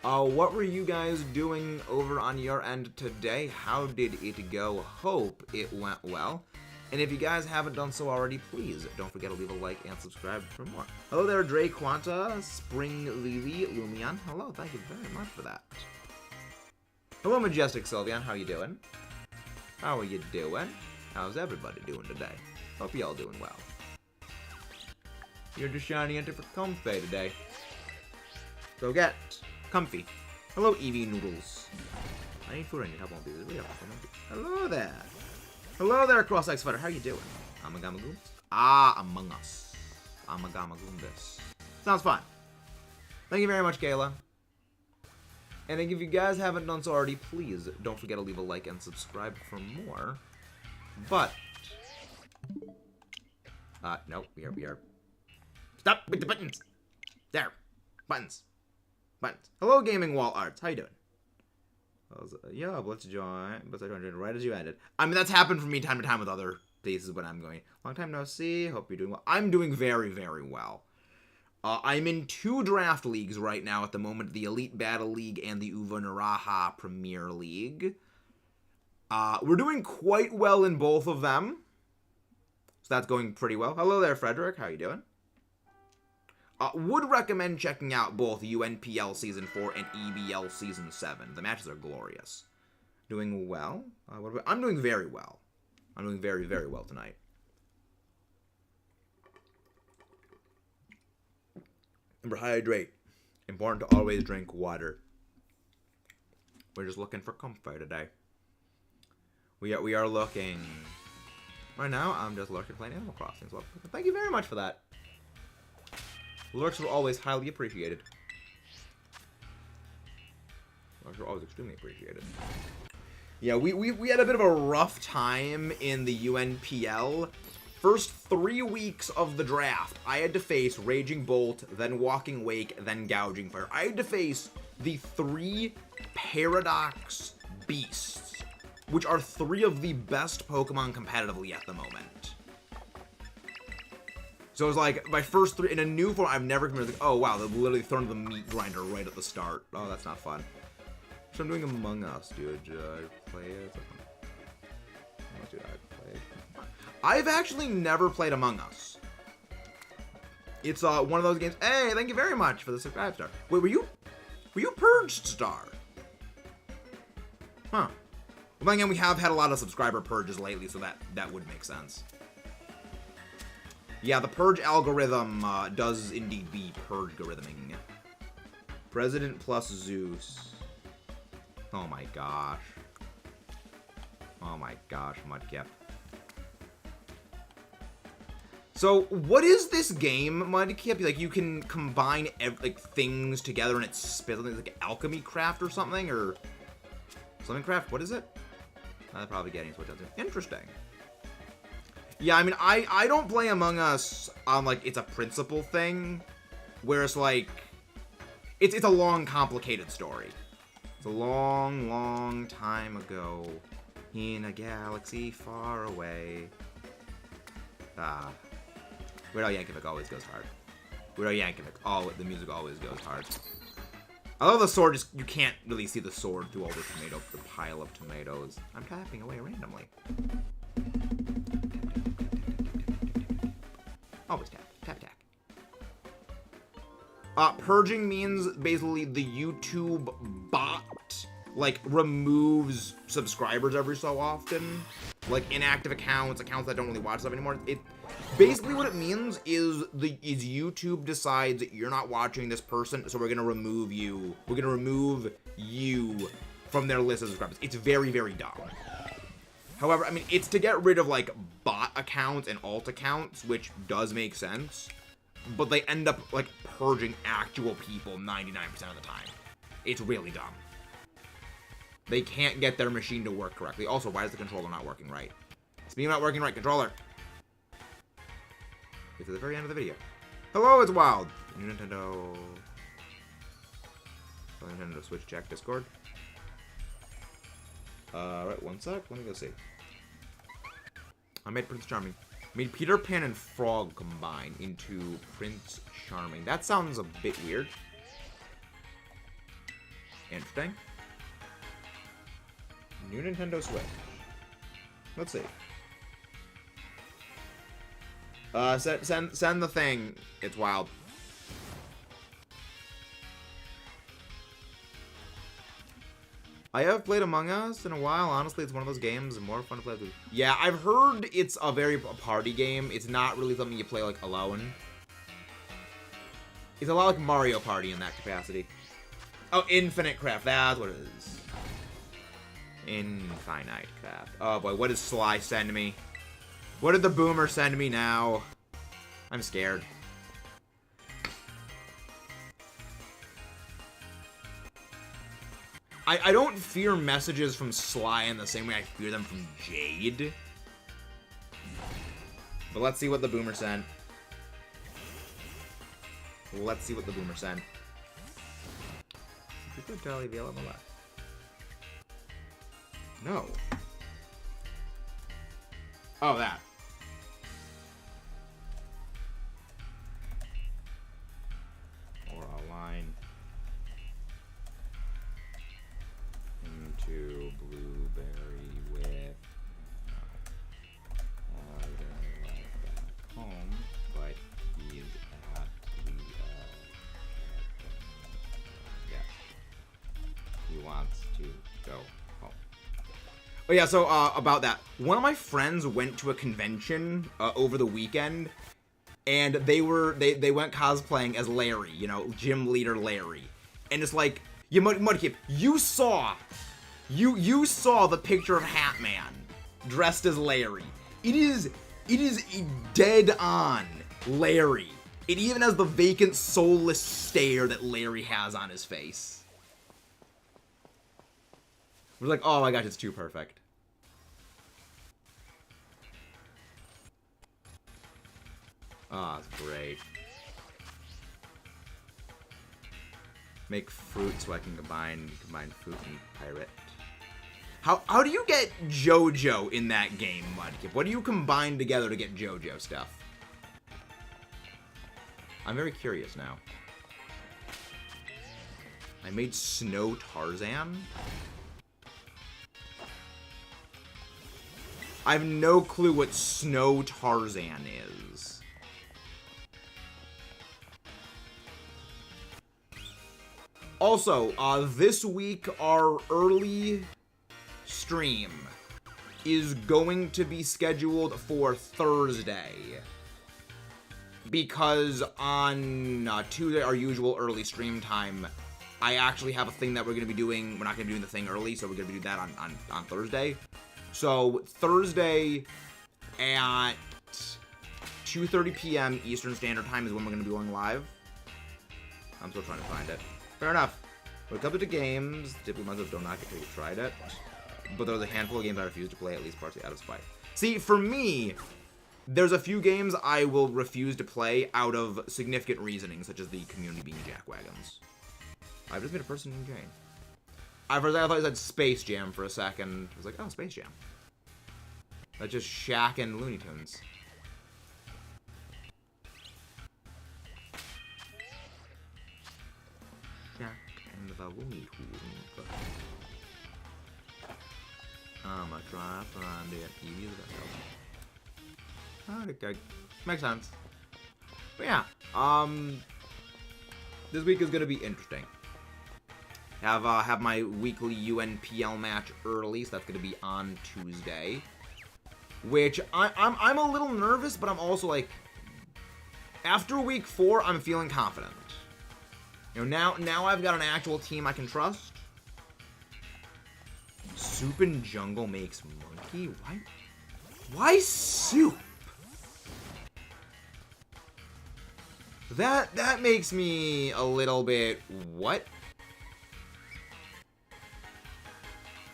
What were you guys doing over on your end today? How did it go? Hope it went well. And if you guys haven't done so already, please don't forget to leave a like and subscribe for more. Hello there, Dre Quanta, Spring Lily, Lumion. Hello, thank you very much for that. Hello, Majestic Sylvian. How you doing? How are you doing? How's everybody doing today? Hope you all doing well. You're just shining into for comfy today. Go get comfy. Hello, Eevee Noodles. I need food. I need help on these. Hello there. Hello there, Cross-X Fighter. How you doing? Amagamagoons? Among Us. Amagamagoonbus. Sounds fun. Thank you very much, Kayla. And if you guys haven't done so already, please don't forget to leave a like and subscribe for more. But no, we are. Stop with the buttons. There, buttons. Hello, Gaming Wall Arts. How you doing? Yeah, let's join. Let's join right as you ended. I mean, that's happened for me time to time with other places when I'm going. Long time no see. Hope you're doing well. I'm doing very, very well. I'm in 2 draft leagues right now at the moment, the Elite Battle League and the Uva Naraha Premier League. We're doing quite well in both of them. So that's going pretty well. Hello there, Frederick. How you doing? Would recommend checking out both UNPL Season 4 and EBL Season 7. The matches are glorious. Doing well? I'm doing very well. I'm doing very, very well tonight. Remember, hydrate. Important to always drink water. We're just looking for comfort today. We are looking... Right now, I'm just lurking playing Animal Crossing. So thank you very much for that. Lurks are always highly appreciated. Lurks are always extremely appreciated. Yeah, we had a bit of a rough time in the UNPL. First 3 weeks of the draft, I had to face Raging Bolt, then Walking Wake, then Gouging Fire. I had to face the 3 Paradox Beasts, which are 3 of the best Pokemon competitively at the moment. So it was like, my first 3, in a new form, I've never committed, like, oh wow, they've literally thrown the meat grinder right at the start. Oh, that's not fun. So I'm doing Among Us, dude. I play it? Dude, I play. I've actually never played Among Us. It's one of those games. Hey, thank you very much for the subscribe star. Wait, were you Purged Star? Huh. Well, then again, we have had a lot of subscriber purges lately, so that would make sense. Yeah, the purge algorithm does indeed be purge-algorithming. President plus Zeus. Oh my gosh. Oh my gosh, Mudkip. So, what is this game, Mudkip? Like, you can combine like things together and it spits something like alchemy craft or something, or something craft. What is it? I'm probably getting switched out there. Interesting. Yeah, I mean, I don't play Among Us on, like, it's a principle thing, where it's, like, it's a long, complicated story. It's a long, long time ago, in a galaxy far away. Weird Al Yankovic always goes hard. Weird Al Yankovic, the music always goes hard. I love the sword, just, you can't really see the sword through all the pile of tomatoes. I'm tapping away randomly. Always tap. Purging means basically the YouTube bot, like, removes subscribers every so often. Like, inactive accounts, accounts that don't really watch stuff anymore. Basically what it means is YouTube decides that you're not watching this person, so we're gonna remove you. We're gonna remove you from their list of subscribers. It's very, very dumb. However, I mean, it's to get rid of, like, bot accounts and alt accounts, which does make sense. But they end up, like, purging actual people 99% of the time. It's really dumb. They can't get their machine to work correctly. Also, why is the controller not working right? Speaking of not working right, controller. Get to the very end of the video. Hello, it's Wild. New Nintendo Switch check Discord. Right, one sec. Let me go see. I made Prince Charming. I made Peter Pan and Frog combine into Prince Charming. That sounds a bit weird. Interesting. New Nintendo Switch. Let's see. Send the thing. It's Wild. I have played Among Us in a while. Honestly, it's one of those games more fun to play with. Yeah, I've heard it's a very party game. It's not really something you play, like, alone. It's a lot like Mario Party in that capacity. Oh, Infinite Craft. That's what it is. Infinite Craft. Oh, boy. What did Sly send me? What did the Boomer send me now? I'm scared. I don't fear messages from Sly in the same way I fear them from Jade. But let's see what the Boomer sent. Let's see what the Boomer sent. Jolly Veil on the left. No. Oh, that. Or a line into Blueberry with back home, but he's at the yeah. He wants to go home. Oh yeah, so about that, one of my friends went to a convention over the weekend, and they went cosplaying as Larry, you know, gym leader Larry, and it's like, you Mudkip, you saw the picture of Hat Man dressed as Larry. It is a dead on Larry. It even has the vacant, soulless stare that Larry has on his face. We're like, oh my gosh, it's too perfect. Ah, oh, it's great. Make fruit so I can combine fruit and pirate. How do you get JoJo in that game, Mudkip? What do you combine together to get JoJo stuff? I'm very curious now. I made Snow Tarzan? I have no clue what Snow Tarzan is. Also, this week, our early stream is going to be scheduled for Thursday. Because on Tuesday, our usual early stream time, I actually have a thing that we're going to be doing. We're not going to be doing the thing early, so we're going to be doing that on Thursday. So, Thursday at 2:30 p.m. Eastern Standard Time is when we're going to be going live. I'm still trying to find it. Fair enough. When it comes to games, typically myself don't knock it until you've tried it. But there's a handful of games I refuse to play, at least partially out of spite. See, for me, there's a few games I will refuse to play out of significant reasoning, such as the community being jackwagons. I've just made a person named Jane. I thought you said Space Jam for a second. I was like, oh, Space Jam. That's just Shaq and Looney Tunes. The Looney Tunes. I'm gonna try to find it. Okay, makes sense. But yeah, this week is gonna be interesting. Have my weekly UNPL match early, so that's gonna be on Tuesday. Which I'm a little nervous, but I'm also like, after week 4, I'm feeling confident. You know, now I've got an actual team I can trust. Soup and jungle makes monkey? Why soup? That makes me a little bit, what?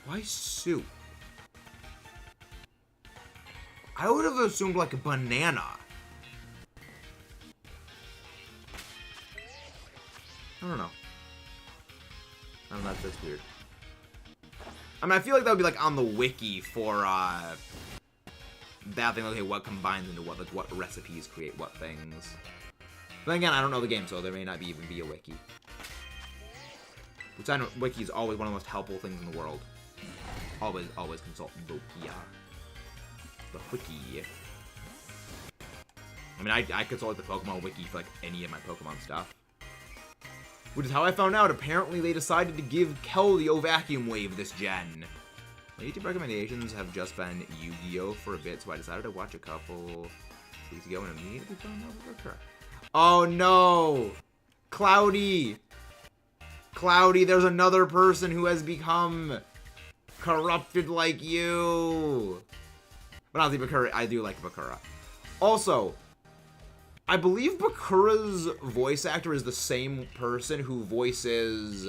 Why soup? I would have assumed like a banana. I don't know. That's weird. I mean, I feel like that would be like on the wiki for that thing. Okay, what combines into what? Like what recipes create what things? But then again, I don't know the game, so there may not even be a wiki. Which I know, wiki is always one of the most helpful things in the world. Always consult the wiki. The wiki. I mean, I consult the Pokemon wiki for like any of my Pokemon stuff. Which is how I found out. Apparently, they decided to give Keldeo Vacuum Wave this gen. My YouTube recommendations have just been Yu-Gi-Oh! For a bit, so I decided to watch a couple weeks ago and immediately fell in love with her. Oh no! Cloudy! Cloudy, there's another person who has become corrupted like you! But honestly, Bakura, I do like Bakura. Also, I believe Bakura's voice actor is the same person who voices...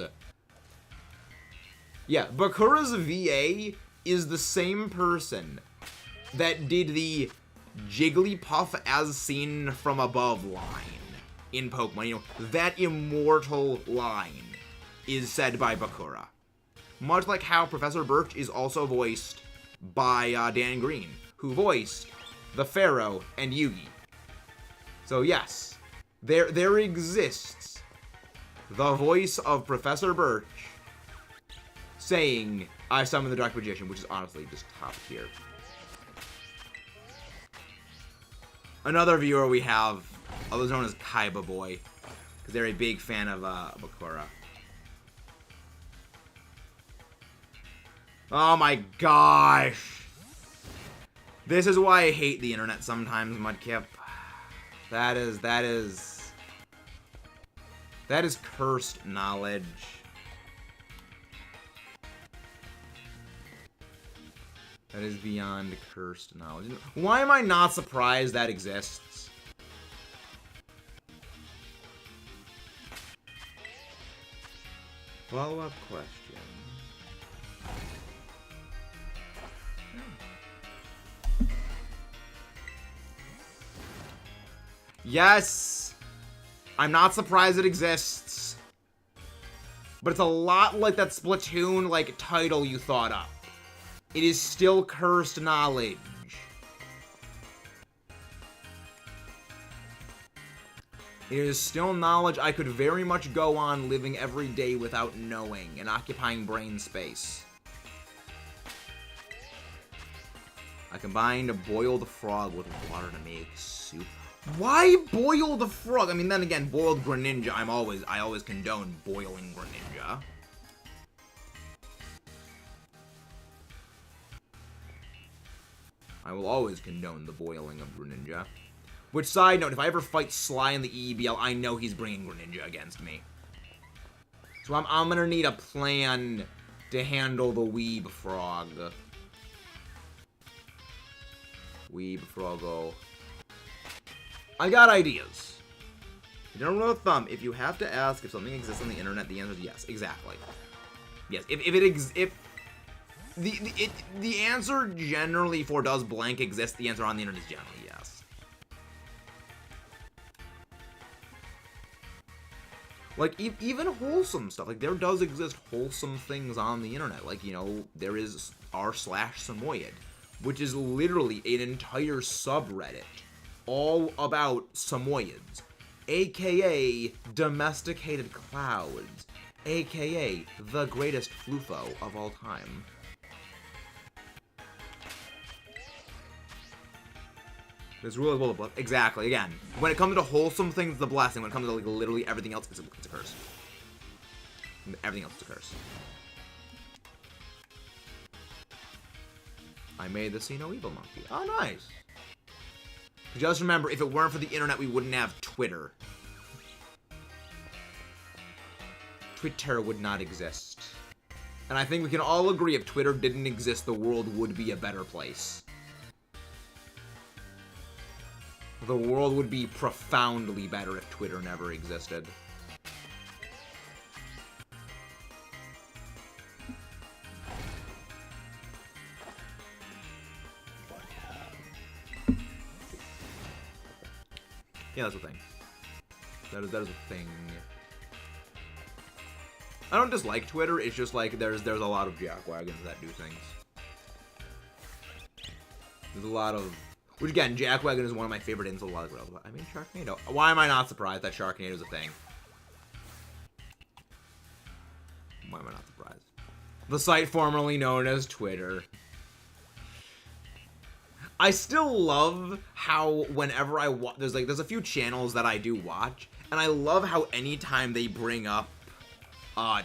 Yeah, Bakura's VA is the same person that did the Jigglypuff as seen from above line in Pokemon. You know, that immortal line is said by Bakura. Much like how Professor Birch is also voiced by Dan Green, who voiced the Pharaoh and Yugi. So yes, there exists the voice of Professor Birch saying, I summon the Dark Magician, which is honestly just top tier. Another viewer we have, otherwise known as Kaiba Boy, because they're a big fan of Bakura. Oh my gosh! This is why I hate the internet sometimes, Mudkip. That is cursed knowledge. That is beyond cursed knowledge. Why am I not surprised that exists? Follow-up question. Yes! I'm not surprised it exists. But it's a lot like that Splatoon, like, title you thought up. It is still cursed knowledge. It is still knowledge I could very much go on living every day without knowing and occupying brain space. I combined a boiled frog with water to make soup. Why boil the frog? I mean, then again, boiled Greninja, I always condone boiling Greninja. I will always condone the boiling of Greninja. Which, side note, if I ever fight Sly in the EEBL, I know he's bringing Greninja against me. So I'm gonna need a plan to handle the Weeb Frog. Weeb Froggo. I got ideas. General rule of thumb, if you have to ask if something exists on the internet, the answer is yes. Exactly. Yes, if the answer generally for does blank exist, the answer on the internet is generally yes. Like, even wholesome stuff. Like, there does exist wholesome things on the internet. Like, you know, there is r/Samoyed, which is literally an entire subreddit all about Samoyeds, aka domesticated clouds, aka the greatest flufo of all time. There's rule of well, exactly. Again, when it comes to wholesome things, it's a blessing. When it comes to like literally everything else, it's a curse. Everything else is a curse. I made the See No Evil monkey. Oh, nice. Just remember, if it weren't for the internet, we wouldn't have Twitter. Twitter would not exist. And I think we can all agree if Twitter didn't exist, the world would be a better place. The world would be profoundly better if Twitter never existed. Yeah, that's a thing. That is a thing. I don't dislike Twitter, it's just like there's a lot of jackwagons that do things. There's a lot of... Which again, jackwagon is one of my favorite insults. I mean, Sharknado. Why am I not surprised that Sharknado is a thing? Why am I not surprised? The site formerly known as Twitter. I still love how whenever I watch, there's a few channels that I do watch, and I love how anytime they bring up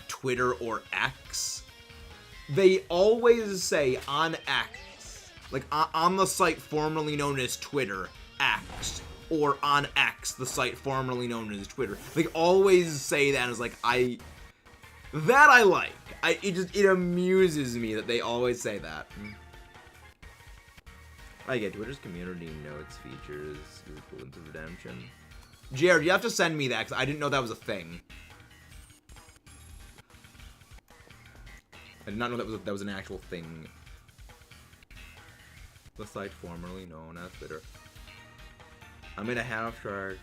Twitter or X, they always say on X, like on the site formerly known as Twitter, X, or on X, the site formerly known as Twitter. They always say that, and it's like, I like. It amuses me that they always say that. I get Twitter's community notes features equivalent to redemption. Jared, you have to send me that, because I didn't know that was a thing. I did not know that was an actual thing. The site formerly known as Twitter. I made a half shark.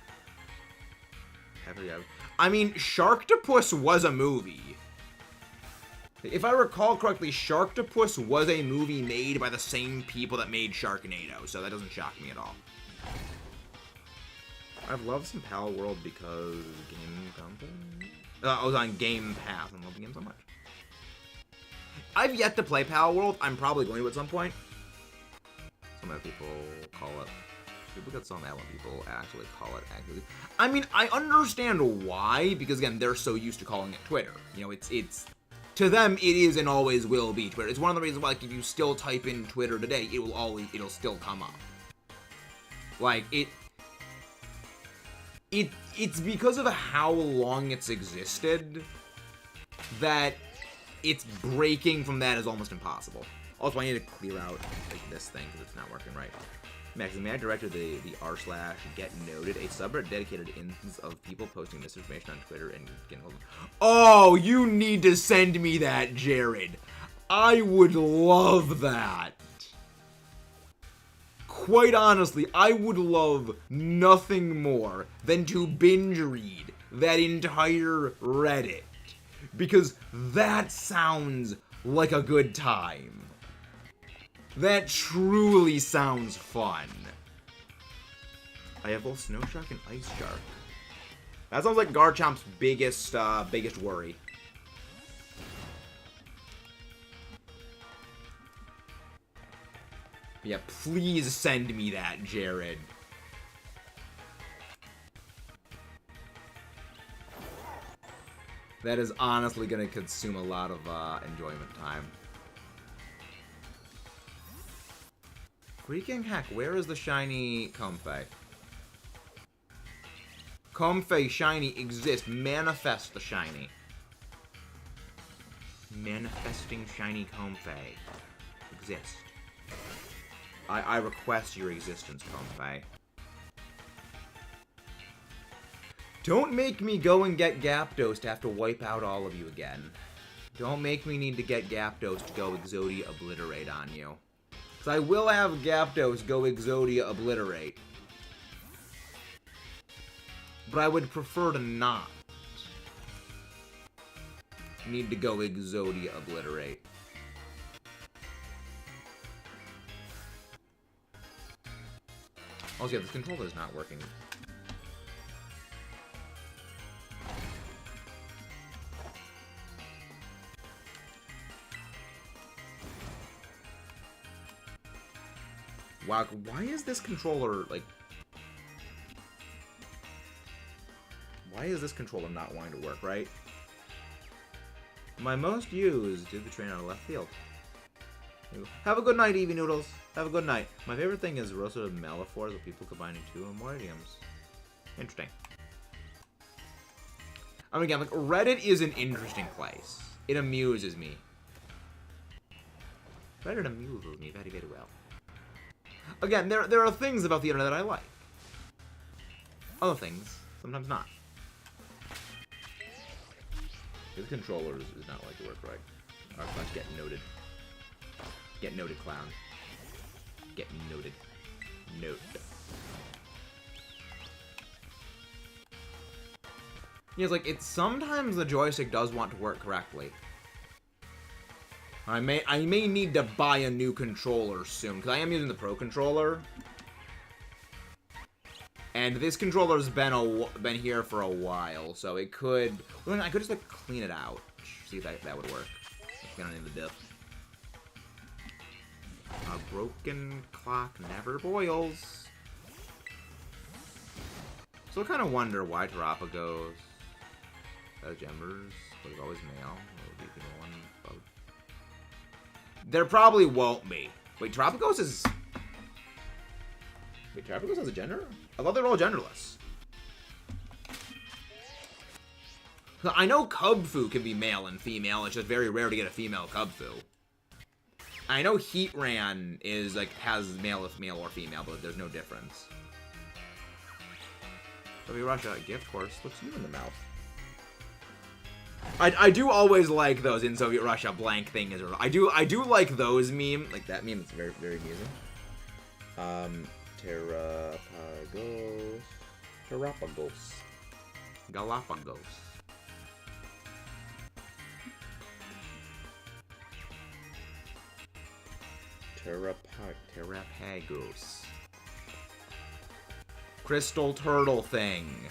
I mean, Sharktopus was a movie. If I recall correctly, Sharktopus was a movie made by the same people that made Sharknado, so that doesn't shock me at all. I've loved some Pal World because Game Company. I was on Game Pass. I love the game so much. I've yet to play Pal World. I'm probably going to at some point. Some other people call it. People get so mad when people actually call it actively. I mean, I understand why, because again, they're so used to calling it Twitter. You know, it's to them, it is and always will be Twitter. It's one of the reasons why, like, if you still type in Twitter today, it'll still come up. Like, it's because of how long it's existed that it's breaking from that is almost impossible. Also, I need to clear out, like, this thing, because it's not working right. Max, may I directed the r/getnoted, a subreddit dedicated to instances of people posting misinformation on Twitter and getting hold of. Oh, you need to send me that, Jared. I would love that. Quite honestly, I would love nothing more than to binge read that entire Reddit. Because that sounds like a good time. That truly sounds fun. I have both Snow Shark and Ice Shark. That sounds like Garchomp's biggest worry. Yeah, please send me that, Jared. That is honestly gonna consume a lot of enjoyment time. Freaking heck, where is the shiny Comfey? Comfey shiny exists. Manifest the shiny. Manifesting shiny Comfey. Exist. I request your existence, Comfey. Don't make me go and get Gyapdos to have to wipe out all of you again. Don't make me need to get Gyapdos to go Exodia Obliterate on you. Because I will have Gyapdos go Exodia Obliterate. But I would prefer to not need to go Exodia Obliterate. Also, yeah, this controller is not working. Wow, why is this controller, like... Why is this controller not wanting to work, right? My most used did the train out of left field. Have a good night, Eevee Noodles. Have a good night. My favorite thing is roasted Malefours with people combining 2 or more idioms. Interesting. I mean, again, like, Reddit is an interesting place. It amuses me. Reddit amuses me very, very well. Again, there are things about the internet that I like. Other things, sometimes not. The controller is not like to work right. Alright, let's get noted. Get noted, clown. Get noted. Note. Yeah, it's like, sometimes the joystick does want to work correctly. I may need to buy a new controller soon, because I am using the Pro Controller. And this controller's been here for a while, so it could... Well, I could just, like, clean it out. See if that would work. Get on the dip. A broken clock never boils. Still kind of wonder why Terapagos as genders was always male. There probably won't be. Wait, Terapagos is... Wait, Terapagos has a gender? I thought they were all genderless. I know Cubfu can be male and female. It's just very rare to get a female Cubfu. I know Heatran is like has male or female, but there's no difference. Soviet Russia, a gift horse looks you in the mouth. I do always like those in Soviet Russia blank thing is. I do like those meme, like that meme. It's very amusing. Terapagos. Galapagos. Terapagos. Crystal turtle thing.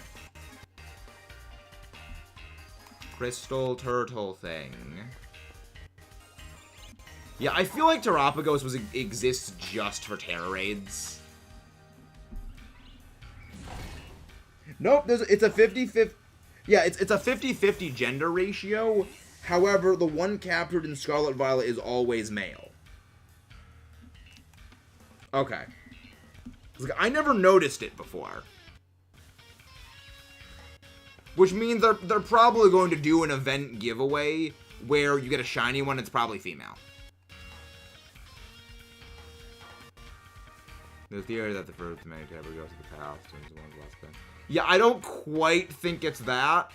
Crystal turtle thing. Yeah, I feel like Terapagos exists just for Terra raids. Nope, it's a 50-50. Yeah, it's a 50-50 gender ratio. However, the one captured in Scarlet Violet is always male. Okay. I never noticed it before. Which means they're probably going to do an event giveaway where you get a shiny one, it's probably female. The theory that the first many ever goes to the past and is one's last thing. Yeah, I don't quite think it's that.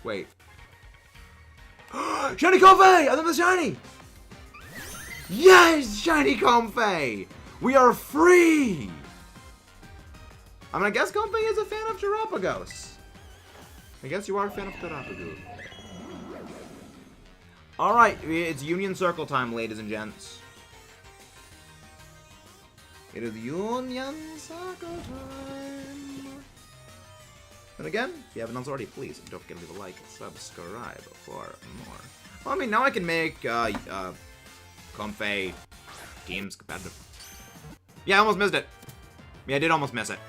Wait. Shiny Comfey! I think it's shiny! Yes! Shiny Comfey! We are free! I mean, I guess Comfey is a fan of Terapagos. I guess you are a fan of Terapagos. Alright, it's Union Circle time, ladies and gents. It is Union Circle time. And again, if you haven't done so already, please don't forget to leave a like and subscribe for more. Well, I mean, now I can make Comfey teams competitive. Yeah, I almost missed it. Yeah, I did almost miss it.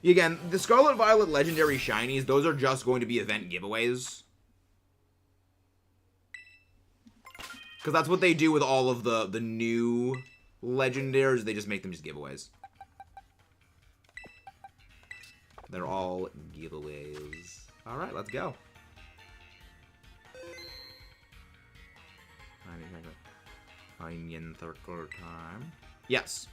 Again, the Scarlet Violet Legendary Shinies, those are just going to be event giveaways. Because that's what they do with all of the new Legendaries. They just make them just giveaways. They're all giveaways. Alright, let's go. Onion circle time. Yes.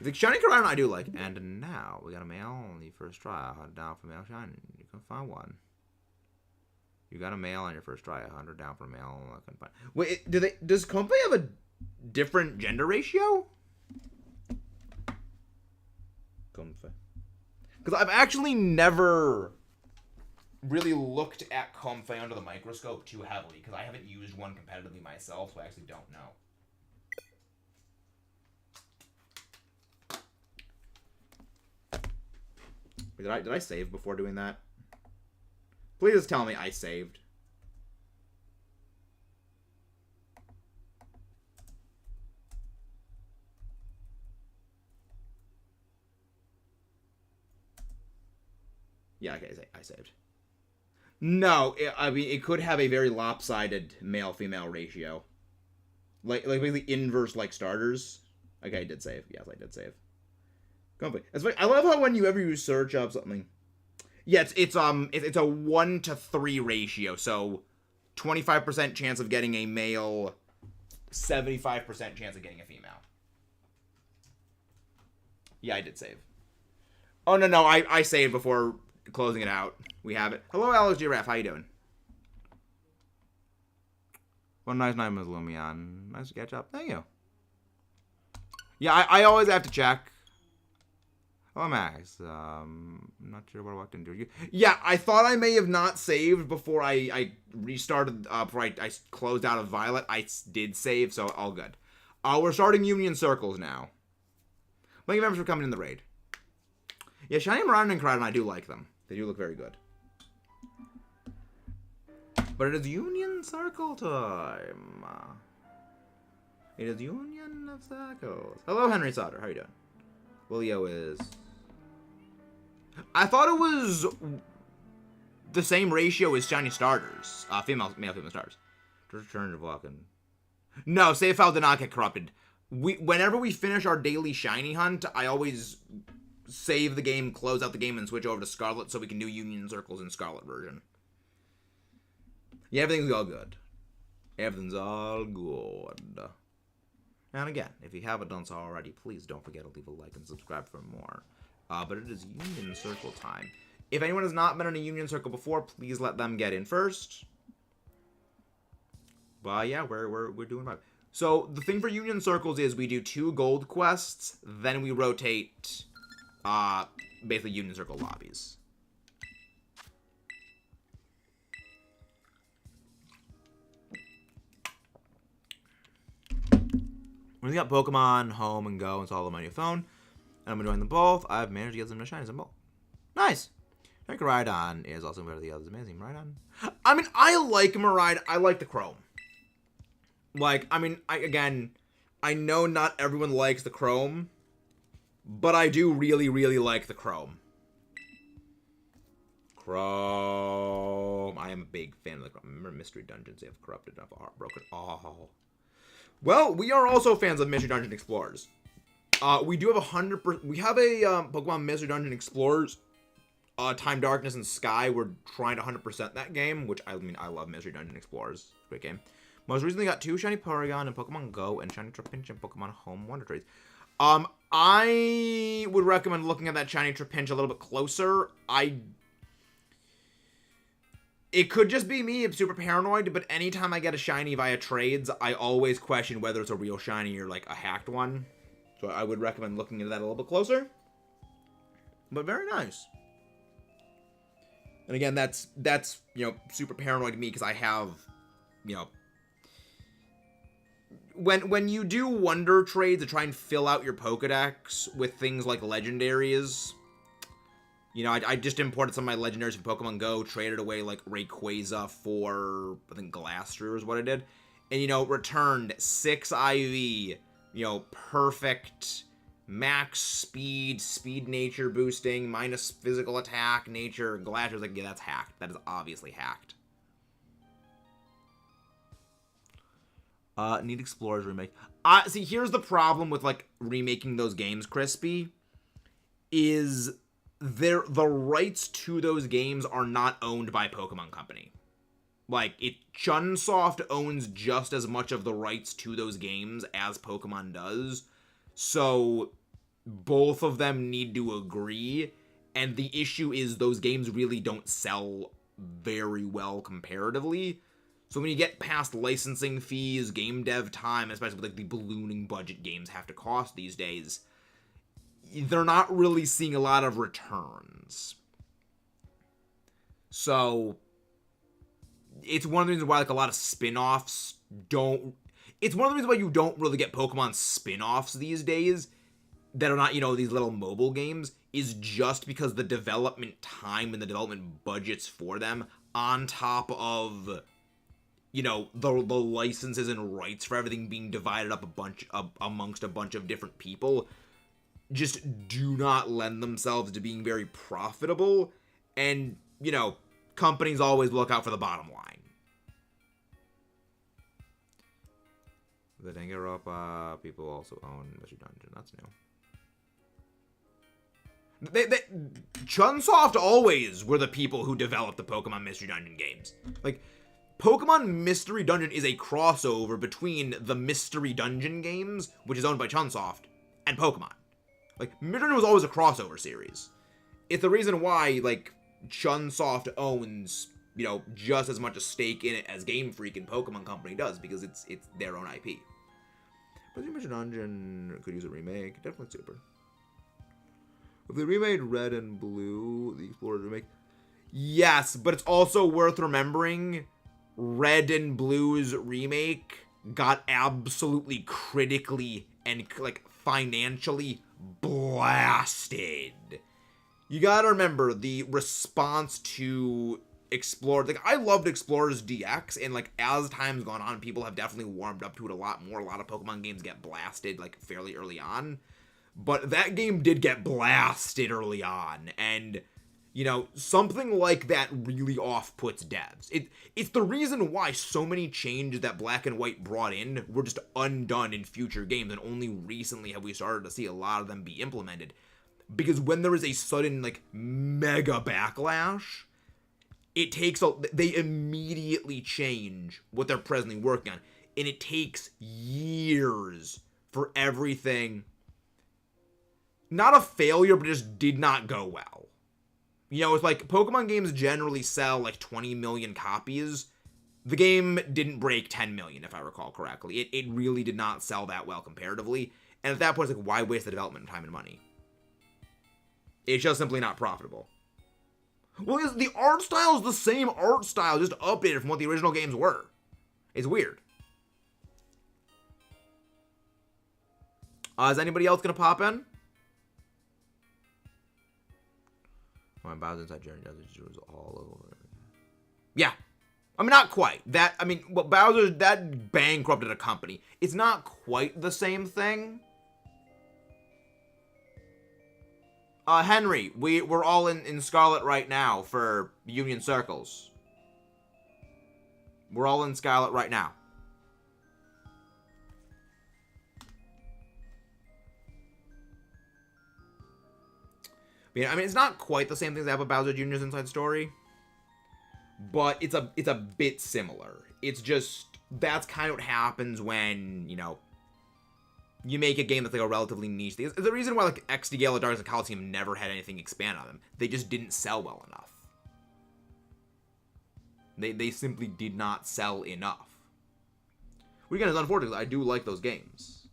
The shiny Corona I do like. And now, we got a male on the first try. Hunt down for male shiny. You can find one. You got a male on your first try. 100 down for a male. I couldn't find. Wait, does Comfey have a different gender ratio? Comfey. Because I've actually never really looked at Comfey under the microscope too heavily. Because I haven't used one competitively myself, so I actually don't know. Did I save before doing that? Please tell me I saved. Yeah, okay, I saved. No, I mean, it could have a very lopsided male-female ratio. Like basically inverse like starters. Okay, I did save. Yes, I did save. Complete. I love how whenever you search up something. Yeah, it's a 1 to 3 ratio, so 25% chance of getting a male, 75% chance of getting a female. Yeah, I did save. Oh, no, I saved before closing it out. We have it. Hello, Alex Giraffe. How you doing? Well, nice night, Ms. Lumion. Nice to catch up. Thank you. Yeah, I always have to check. Oh, Max. I'm not sure what I walked into. Yeah, I thought I may have not saved before I restarted, before I closed out of Violet. I did save, so all good. We're starting Union Circles now. Thank you very much for coming in the raid. Yeah, Shiny Maraudon and Crowdon, I do like them. They do look very good. But it is Union Circle time. It is Union of Circles. Hello, Henry Sauter. How you doing? Willio is... I thought it was the same ratio as Shiny Starters. Male, female starters. Return to Vulcan. No, save file did not get corrupted. Whenever we finish our daily Shiny hunt, I always save the game, close out the game, and switch over to Scarlet so we can do Union Circles in Scarlet version. Yeah, everything's all good. Everything's all good. And again, if you haven't done so already, please don't forget to leave a like and subscribe for more. But it is Union Circle time. If anyone has not been in a Union Circle before, please let them get in first. But yeah, we're doing right. So the thing for Union Circles is we do 2 gold quests, then we rotate basically Union Circle lobbies. When you got Pokemon, Home, and Go, install them on your phone, and I'm enjoying them both. I've managed to get some no shinies on both. Nice. Drink Miraidon is also better than the others. Amazing. Miraidon. I mean, I like Miraidon. I like the Chrome. Like, I mean, I know not everyone likes the Chrome, but I do really, really like the Chrome. Chrome. I am a big fan of the Chrome. Remember Mystery Dungeons? They have corrupted enough heartbroken. Oh. Well, we are also fans of Mystery Dungeon Explorers. We do have 100%. We have a Pokemon Mystery Dungeon Explorers. Time, Darkness, and Sky. We're trying to 100% that game, which I mean, I love Mystery Dungeon Explorers. Great game. Most recently got 2 Shiny Porygon in Pokemon Go and Shiny Trapinch in Pokemon Home Wonder Trades. I would recommend looking at that Shiny Trapinch a little bit closer. It could just be me, I'm super paranoid, but anytime I get a shiny via trades, I always question whether it's a real shiny or, like, a hacked one. So I would recommend looking into that a little bit closer. But very nice. And again, that's you know, super paranoid to me because I have, you know... When you do wonder trades to try and fill out your Pokedex with things like legendaries... You know, I just imported some of my legendaries from Pokemon Go, traded away, like, Rayquaza for, I think, Glastrier is what I did. And, you know, returned 6 IV, you know, perfect, max speed, nature boosting, minus physical attack, nature, Glastrier. Like, yeah, that's hacked. That is obviously hacked. Need Explorers remake. See, here's the problem with, like, remaking those games, Crispy, is... the rights to those games are not owned by Pokemon Company. Like, Chunsoft owns just as much of the rights to those games as Pokemon does. So, both of them need to agree. And the issue is those games really don't sell very well comparatively. So when you get past licensing fees, game dev time, especially with, like, the ballooning budget games have to cost these days... they're not really seeing a lot of returns. So, it's one of the reasons why, like, a lot of spin-offs don't... It's one of the reasons why you don't really get Pokemon spin-offs these days that are not, you know, these little mobile games, is just because the development time and the development budgets for them, on top of, you know, the licenses and rights for everything being divided up amongst a bunch of different people... just do not lend themselves to being very profitable, And, you know, companies always look out for the bottom line. The Danganronpa people also own Mystery Dungeon. That's new. Chunsoft always were the people who developed the Pokemon Mystery Dungeon games. Like, Pokemon Mystery Dungeon is a crossover between the Mystery Dungeon games, which is owned by Chunsoft, and Pokemon. Like, Mystery Dungeon was always a crossover series. It's the reason why, like, Chunsoft owns, you know, just as much a stake in it as Game Freak and Pokemon Company does, because it's their own IP. But the Mystery Dungeon could use a remake. Definitely super. If they remade Red and Blue, the Explorers remake, yes, but it's also worth remembering Red and Blue's remake got absolutely critically and, like, financially blasted. You gotta remember the response to Explorers. Like, I loved Explorers DX, and, like, as time's gone on, people have definitely warmed up to it a lot more. A lot of Pokemon games get blasted, like, fairly early on. But that game did get blasted early on, and, you know, something like that really off-puts devs. It's the reason why so many changes that Black and White brought in were just undone in future games, and only recently have we started to see a lot of them be implemented. Because when there is a sudden, like, mega backlash, they immediately change what they're presently working on, and it takes years for everything, not a failure, but just did not go well. You know, it's like Pokemon games generally sell like 20 million copies. The game didn't break 10 million, if I recall correctly. It really did not sell that well comparatively. And at that point, it's like, why waste the development time and money? It's just simply not profitable. Well, the art style is the same art style, just updated from what the original games were. It's weird. Is anybody else gonna pop in? My Bowser Inside Journey does it all over. Yeah. I mean, not quite. Well, Bowser, that bankrupted a company. It's not quite the same thing. Henry, we're all in Scarlet right now for Union Circles. We're all in Scarlet right now. Yeah, I mean, it's not quite the same thing as Apple Bowser Jr.'s Inside Story, but it's a bit similar. It's just, that's kind of what happens when, you know, you make a game that's like a relatively niche thing. It's the reason why, like, XD Gala Darkness and Coliseum never had anything expand on them. They just didn't sell well enough. They simply did not sell enough. Which, again, is unfortunate, because I do like those games.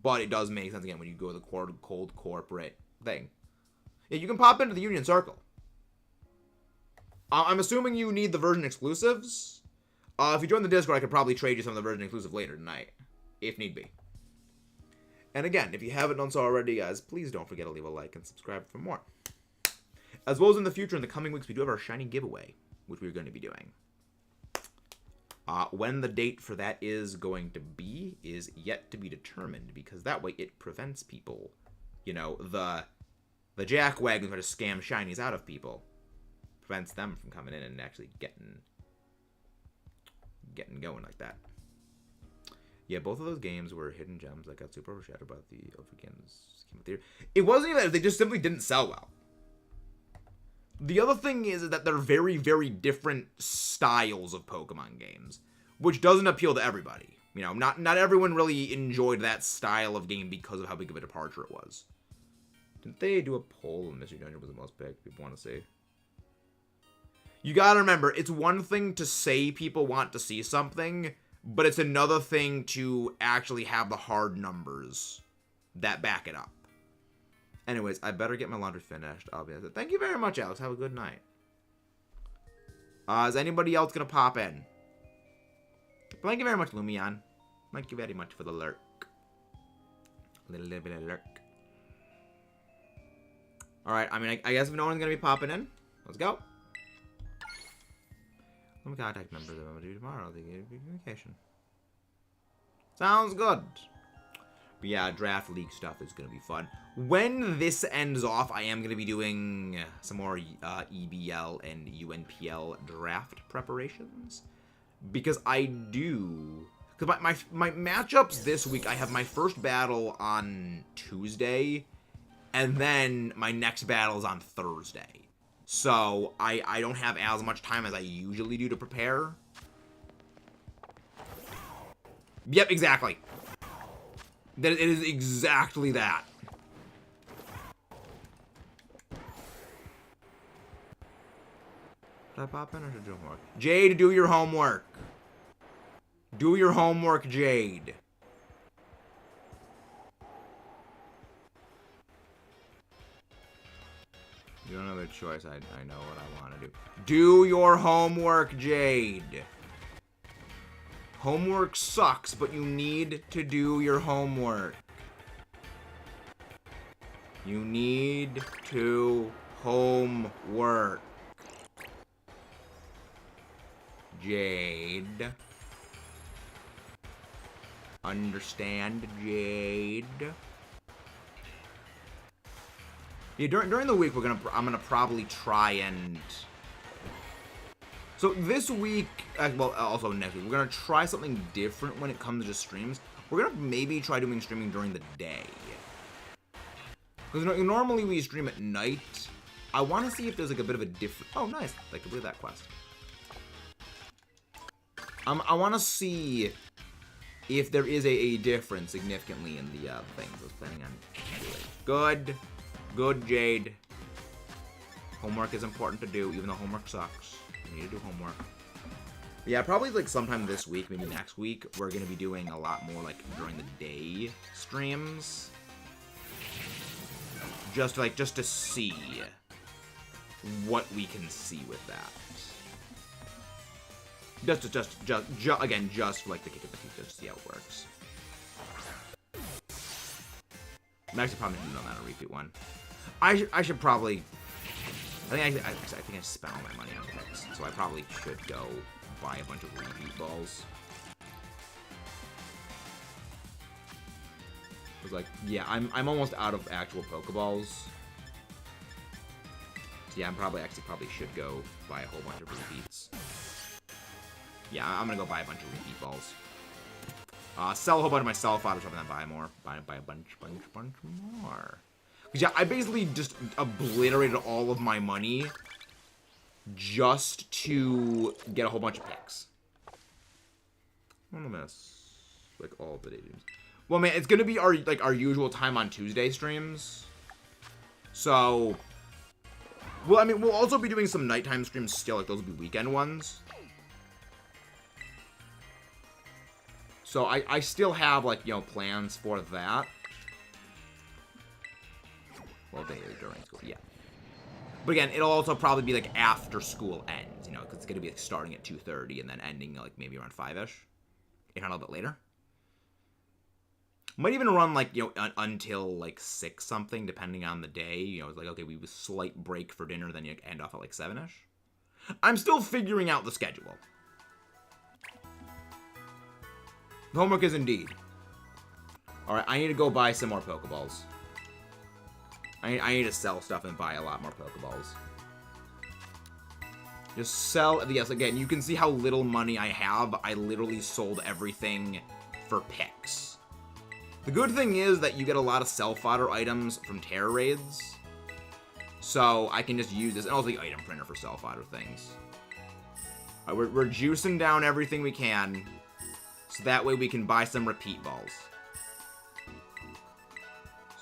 But it does make sense, again, when you go to the cold corporate thing. Yeah, you can pop into the Union Circle. I'm assuming you need the version exclusives. If you join the Discord, I could probably trade you some of the version exclusive later tonight, if need be. And again, if you haven't done so already, guys, please don't forget to leave a like and subscribe for more. As well as in the future, in the coming weeks, we do have our shiny giveaway, which we're going to be doing. When the date for that is going to be is yet to be determined, because that way it prevents people, you know, the jackwagons try to scam shinies out of people. Prevents them from coming in and actually getting going like that. Yeah, both of those games were hidden gems that got super overshadowed by the games. It wasn't even that, they just simply didn't sell well. The other thing is that they're very, very different styles of Pokemon games, which doesn't appeal to everybody. You know, not everyone really enjoyed that style of game because of how big of a departure it was. Didn't they do a poll and Mystery Dungeon was the most picked? People want to see. You gotta remember, it's one thing to say people want to see something, but it's another thing to actually have the hard numbers that back it up. Anyways, I better get my laundry finished. I'll be at it. Thank you very much, Alex. Have a good night. Is anybody else gonna pop in? Thank you very much, Lumion. Thank you very much for the lurk. A little bit of lurk. Alright, I mean, I guess if no one's gonna be popping in, let's go. Let me contact members of MD tomorrow. They give you communication. Sounds good. But yeah, draft league stuff is going to be fun. When this ends off, I am going to be doing some more EBL and UNPL draft preparations. Because I do... Because my matchups this week, I have my first battle on Tuesday, and then my next battle is on Thursday. So I don't have as much time as I usually do to prepare. Yep, exactly. It is exactly that. Should I pop in or should I do homework? Jade, do your homework. Do your homework, Jade. You don't have a choice. I know what I want to do. Do your homework, Jade. Homework sucks, but you need to do your homework. You need to homework. Jade. Understand, Jade? Yeah, during the week I'm gonna probably try and... So this week, well, also next week, we're gonna try something different when it comes to streams. We're gonna maybe try doing streaming during the day. Because normally we stream at night. I want to see if there's like a bit of a different... Oh, nice. I completed that quest. I want to see if there is a difference significantly in the things I was planning on doing. Good. Good, Jade. Homework is important to do, even though homework sucks. You need to do homework. Yeah, probably like sometime this week, maybe next week, we're going to be doing a lot more like during the day streams. Just to see what we can see with that. Again, just for like the kick of the teeth, just to see how it works. I'm actually probably doing that on a repeat one. I should probably... I think I spent all my money on picks, so I probably should go buy a bunch of repeat balls. I was like, yeah, I'm almost out of actual Pokeballs. So yeah, probably should go buy a whole bunch of repeats. Yeah, I'm gonna go buy a bunch of repeat balls. Sell a whole bunch of my self-autos and then buy more. Buy a bunch more. Because yeah, I basically just obliterated all of my money just to get a whole bunch of picks. I'm gonna miss like all the days. Well, man, it's gonna be our usual time on Tuesday streams. So, well, I mean, we'll also be doing some nighttime streams still. Like those will be weekend ones. So I still have like plans for that. Well, daily during school, yeah. But again, it'll also probably be like after school ends, because it's gonna be like starting at 2:30 and then ending like maybe around 5ish, if not a little bit later. Might even run like until like 6 something, depending on the day. It's like okay, we have a slight break for dinner, then you end off at like 7ish. I'm still figuring out the schedule. The homework is indeed. All right, I need to go buy some more Pokeballs. I need to sell stuff and buy a lot more Pokeballs. Just sell... Yes, again, you can see how little money I have. I literally sold everything for picks. The good thing is that you get a lot of self-fodder items from Terra Raids. So I can just use this. And also the item printer for self-fodder things. All right, we're juicing down everything we can. So that way we can buy some repeat balls.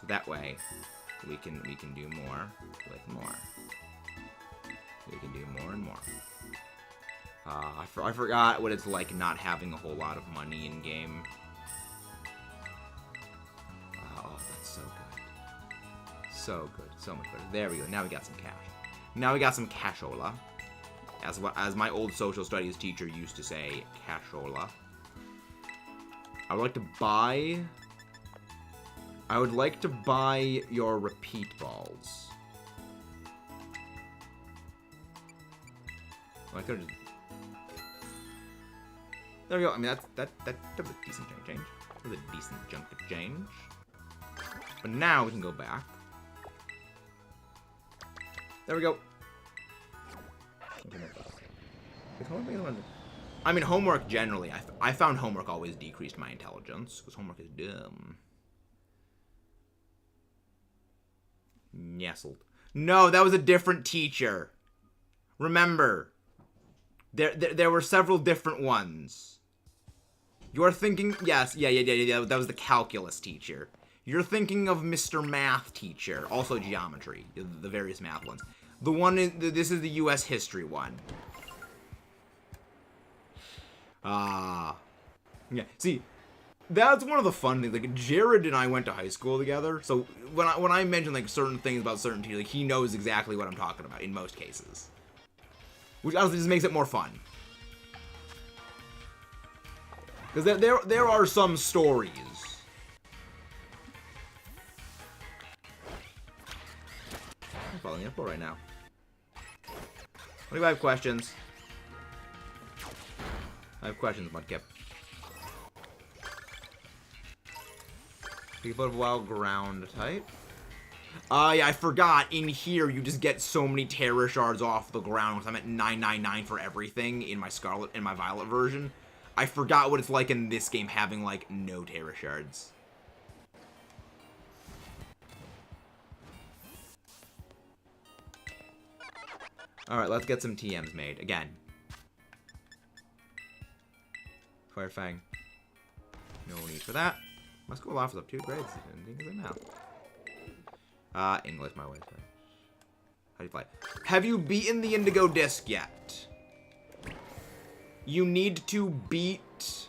So that way... We can do more with more. We can do more and more. I forgot what it's like not having a whole lot of money in game. Oh, that's so good. So good. So much better. There we go. Now we got some cash. Now we got some cashola. As my old social studies teacher used to say, cashola. I would like to buy... I would like to buy your repeat balls. Well, I could just... There we go. I mean, that's a decent change. That was a decent chunk of change. But now we can go back. There we go. I mean, homework generally. I found homework always decreased my intelligence, because homework is dumb. Nestled. No, that was a different teacher. Remember. There were several different ones. You're thinking... Yes, yeah. That was the calculus teacher. You're thinking of Mr. Math teacher. Also geometry. The various math ones. The one... This is the U.S. history one. Yeah, see, that's one of the fun things. Like, Jared and I went to high school together, so when I mention, like, certain things about certain teachers, like, he knows exactly what I'm talking about in most cases. Which honestly just makes it more fun. Because there are some stories. I'm following up right now. 25 questions. I have questions, Mudkip. People of wild ground type. Yeah, I forgot. In here, you just get so many Terra shards off the ground. Because I'm at 999 for everything in my Scarlet and my Violet version. I forgot what it's like in this game having, like, no Terra shards. Alright, let's get some TMs made. Again. Fire Fang. No need for that. My school offers up 2 grades in English and math. English, my way. How do you play? Have you beaten the Indigo disc yet? You need to beat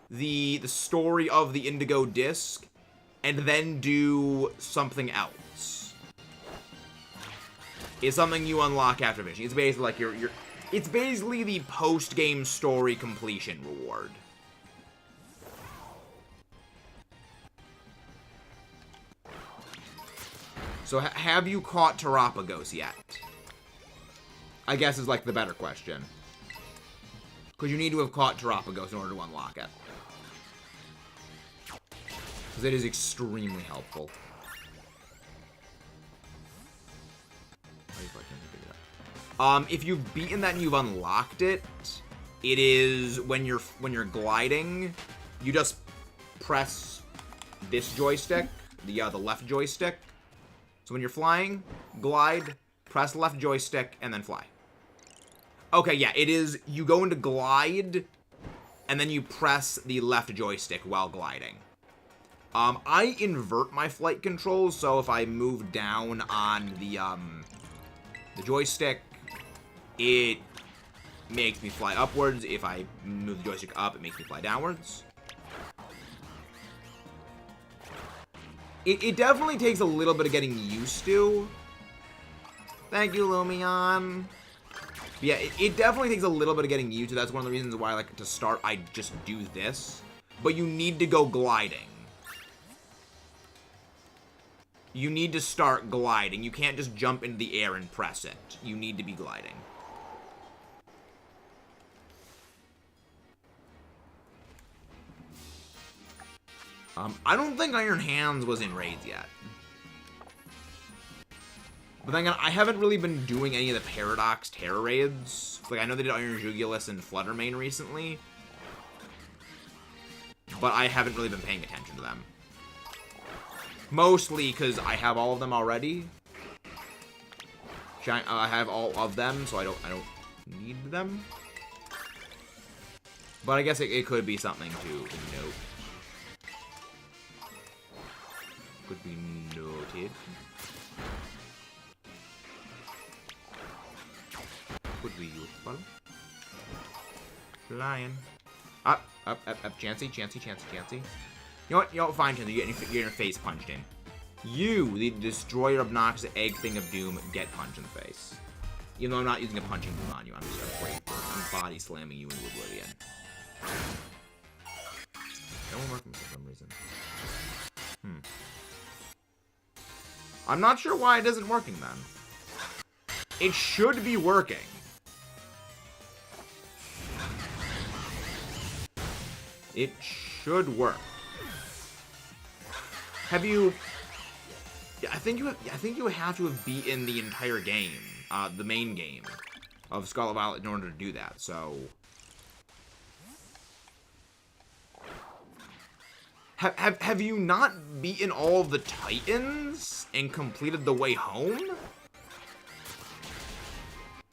the story of the Indigo disc and then do something else. It's something you unlock after finishing. It's basically like it's basically the post-game story completion reward. So, have you caught Terapagos yet? I guess is, like, the better question. Because you need to have caught Terapagos in order to unlock it. Because it is extremely helpful. If you've beaten that and you've unlocked it, it is when you're gliding, you just press this joystick, the left joystick. So when you're flying, glide, press left joystick, and then fly. Okay, yeah, it is, you go into glide, and then you press the left joystick while gliding. I invert my flight controls, so if I move down on the joystick, it makes me fly upwards. If I move the joystick up, it makes me fly downwards. It definitely takes a little bit of getting used to. Thank you, Lumion. Yeah, it definitely takes a little bit of getting used to. That's one of the reasons why I like to start, I just do this. But you need to go gliding. You need to start gliding. You can't just jump into the air and press it. You need to be gliding. I don't think Iron Hands was in raids yet. But then again, I haven't really been doing any of the Paradox Terra raids. Like, I know they did Iron Jugulus and Fluttermane recently. But I haven't really been paying attention to them. Mostly because I have all of them already. I have all of them, so I don't need them. But I guess it could be something to note. Could be noted. Could be useful. Flying. Up, Chansey. You know what, fine, Chansey, you're getting your face punched in. You, the destroyer obnoxious egg thing of doom, get punched in the face. Even though I'm not using a punching move on you, I'm just afraid. I'm body slamming you into oblivion. That won't work for some reason. I'm not sure why it isn't working then. It should be working. It should work. Have you... Yeah, I think you have to have beaten the entire game, the main game of Scarlet Violet in order to do that, so... Have you not beaten all of the Titans and completed the way home?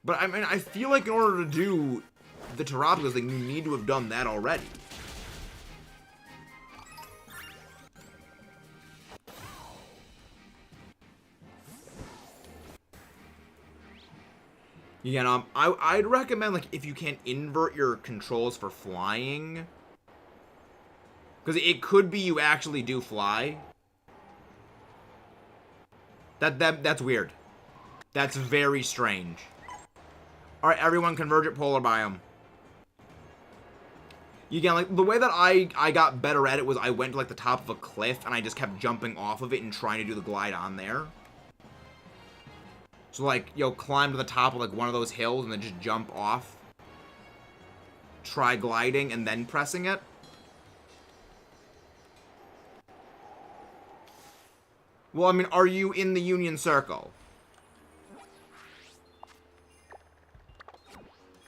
But, I mean, I feel like in order to do the Terapagos thing, you need to have done that already. Yeah, I'd recommend, like, if you can invert your controls for flying. Because it could be you actually do fly. That's weird. That's very strange. Alright, everyone converge at polar biome. Again, like, the way that I got better at it was I went to, like, the top of a cliff and I just kept jumping off of it and trying to do the glide on there. So, like, climb to the top of, like, one of those hills and then just jump off. Try gliding and then pressing it. Well, I mean, are you in the Union Circle?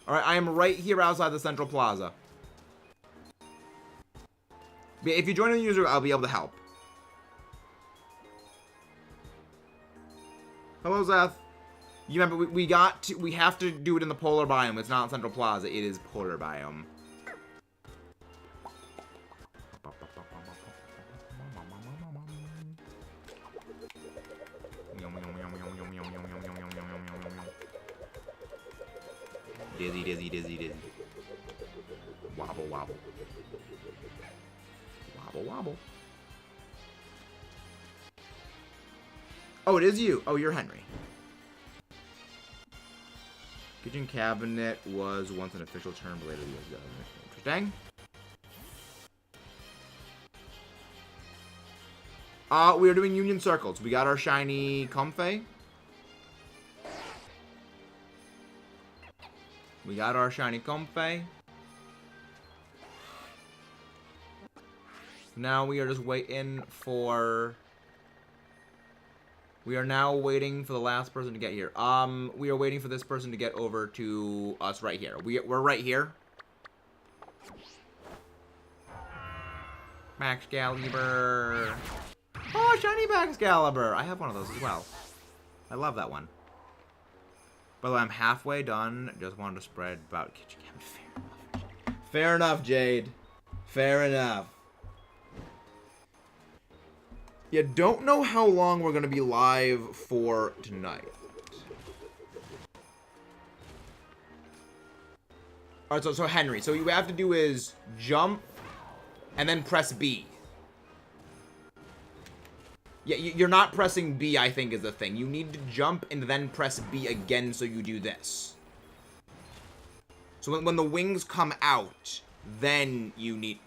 Alright, I am right here outside the Central Plaza. If you join the user, I'll be able to help. Hello, Zeth. You remember, we have to do it in the polar biome. It's not Central Plaza. It is polar biome. Dizzy, dizzy, dizzy, dizzy. Wobble, wobble. Wobble, wobble. Oh, it is you. Oh, you're Henry. Kitchen cabinet was once an official term related to the US government. Interesting. We are doing Union Circles. We got our shiny Comfey. We got our shiny Comfey. Now we are just waiting for... We are now waiting for the last person to get here. We are waiting for this person to get over to us right here. We're right here. Excalibur. Oh, shiny Excalibur. I have one of those as well. I love that one. By the way, I'm halfway done. Just wanted to spread about kitchen cabinet. Fair enough, Jade. Fair enough. Yeah, don't know how long we're gonna be live for tonight. Alright, so Henry, so what you have to do is jump and then press B. Yeah, you're not pressing B, I think, is the thing. You need to jump and then press B again so you do this. So when the wings come out, then you need...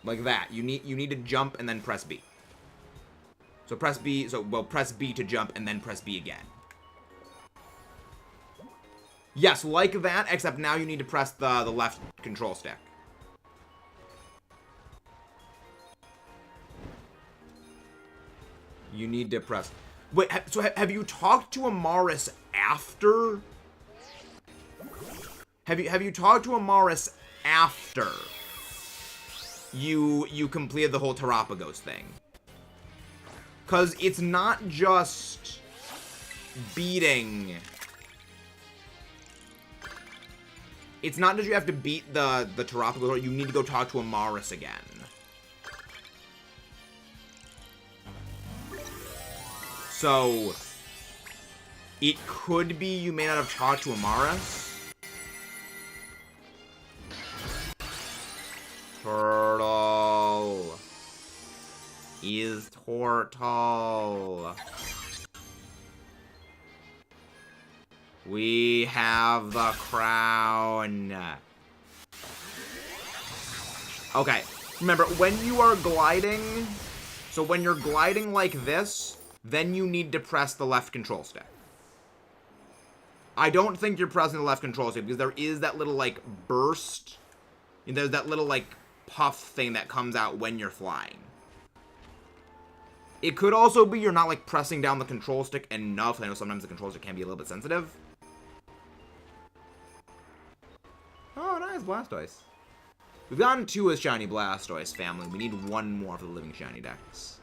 Like that. You need to jump and then press B. So press B, press B to jump and then press B again. Yes, like that, except now you need to press the left control stick. You need to press... Wait, so have you talked to Amaris after? Have you talked to Amaris after you completed the whole Terapagos thing? Because it's not just beating... It's not that you have to beat the Terapagos, you need to go talk to Amaris again. So, it could be you may not have talked to Amaris. Turtle. Is Turtle. We have the crown. Okay, remember, when you are gliding, so when you're gliding like this, then you need to press the left control stick. I don't think you're pressing the left control stick because there is that little, like, burst. And there's that little, like, puff thing that comes out when you're flying. It could also be you're not, like, pressing down the control stick enough. I know sometimes the control stick can be a little bit sensitive. Oh, nice, Blastoise. We've gotten 2 as Shiny Blastoise family. We need 1 more for the Living Shiny Dex.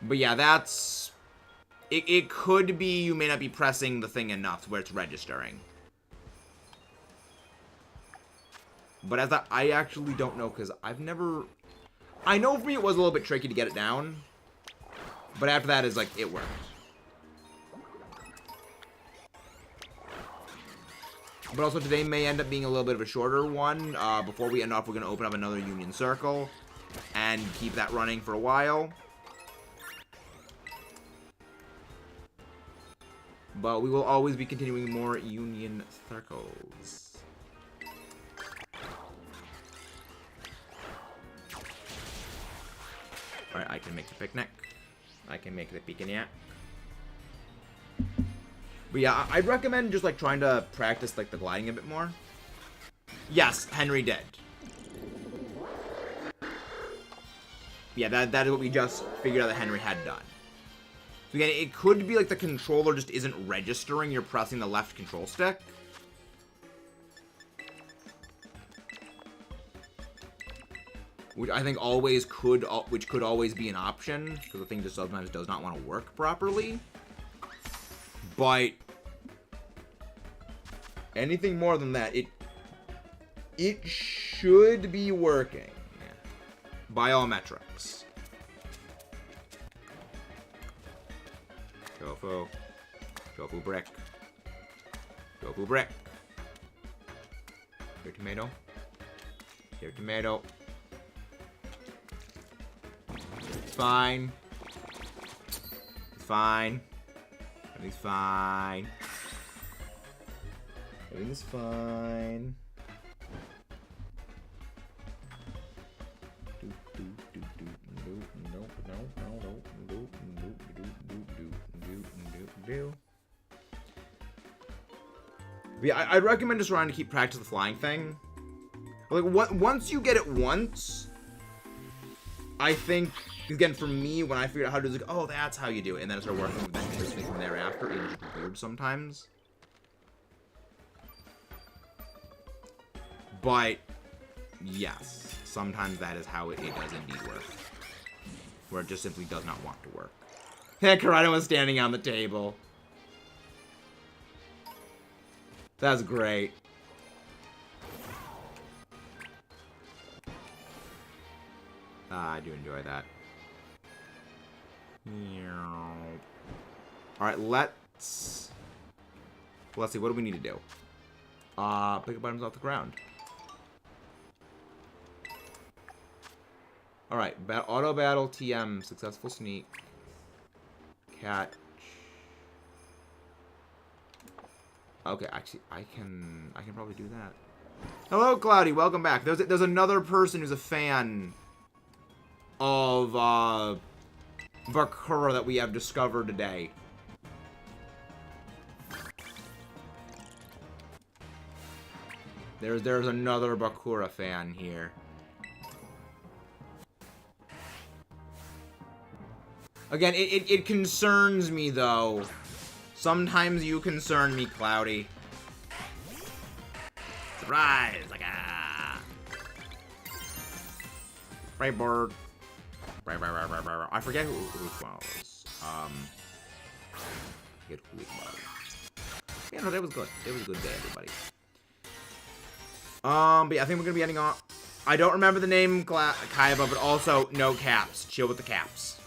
But yeah, that's... It could be you may not be pressing the thing enough to where it's registering. But as I actually don't know, because I've never... I know for me it was a little bit tricky to get it down. But after that, it's like, it worked. But also today may end up being a little bit of a shorter one. Before we end off, we're going to open up another Union Circle. And keep that running for a while. But we will always be continuing more Union Circles. Alright, I can make the picnic. I can make the picnic. But yeah, I'd recommend just, like, trying to practice, like, the gliding a bit more. Yes, Henry did. Yeah, that is what we just figured out that Henry had done. So again, it could be, like, the controller just isn't registering you're pressing the left control stick. Which I think always could, which could always be an option, because the thing just sometimes does not want to work properly. But anything more than that, it should be working by all metrics. Tofu. Tofu brick. Tofu brick. Here, tomato. Here, tomato. It's fine. It's fine. Everything's fine. Everything's fine. Yeah, I'd recommend just trying to keep practice the flying thing. Like, once you get it once, I think, again, for me, when I figured out how to do it, like, oh, that's how you do it, and then I started working with ventures from thereafter, it was weird sometimes. But, yes, sometimes that is how it does indeed work. Where it just simply does not want to work. Heck, Karado was standing on the table. That's great. I do enjoy that. Alright, let's see, what do we need to do? Pick up items off the ground. Alright, auto battle TM, successful sneak. Catch. Okay, actually, I can probably do that. Hello, Cloudy, welcome back. There's another person who's a fan of Bakura that we have discovered today. There's another Bakura fan here. Again, it concerns me though. Sometimes you concern me, Cloudy. Surprise! Like right bird. Right. I forget who it was. I forget who it was. Yeah, no, that was good. It was a good day, everybody. But yeah, I think we're gonna be ending off. I don't remember the name, Kaiba, but also no caps. Chill with the caps.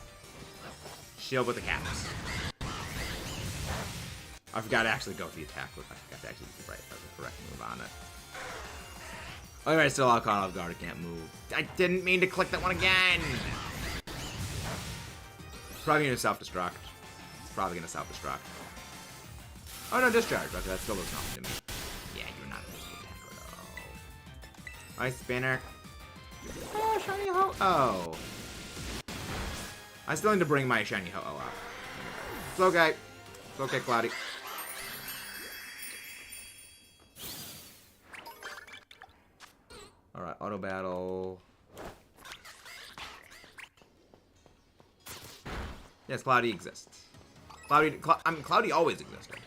Chill with the caps. I forgot to actually go with the attack. I forgot to actually do the correct move on it. Alright, still all caught off guard. I can't move. I didn't mean to click that one again. It's probably gonna self-destruct. It's probably gonna self-destruct. Oh no, discharge. Okay, that still looks nothing to me. Yeah, you're not a physical attacker though. Ice spinner. Oh, shiny Ho-Oh. I still need to bring my shiny Ho-Oh up. It's okay. It's okay, Cloudy. Alright, auto battle. Yes, Cloudy exists. Cloudy always existed.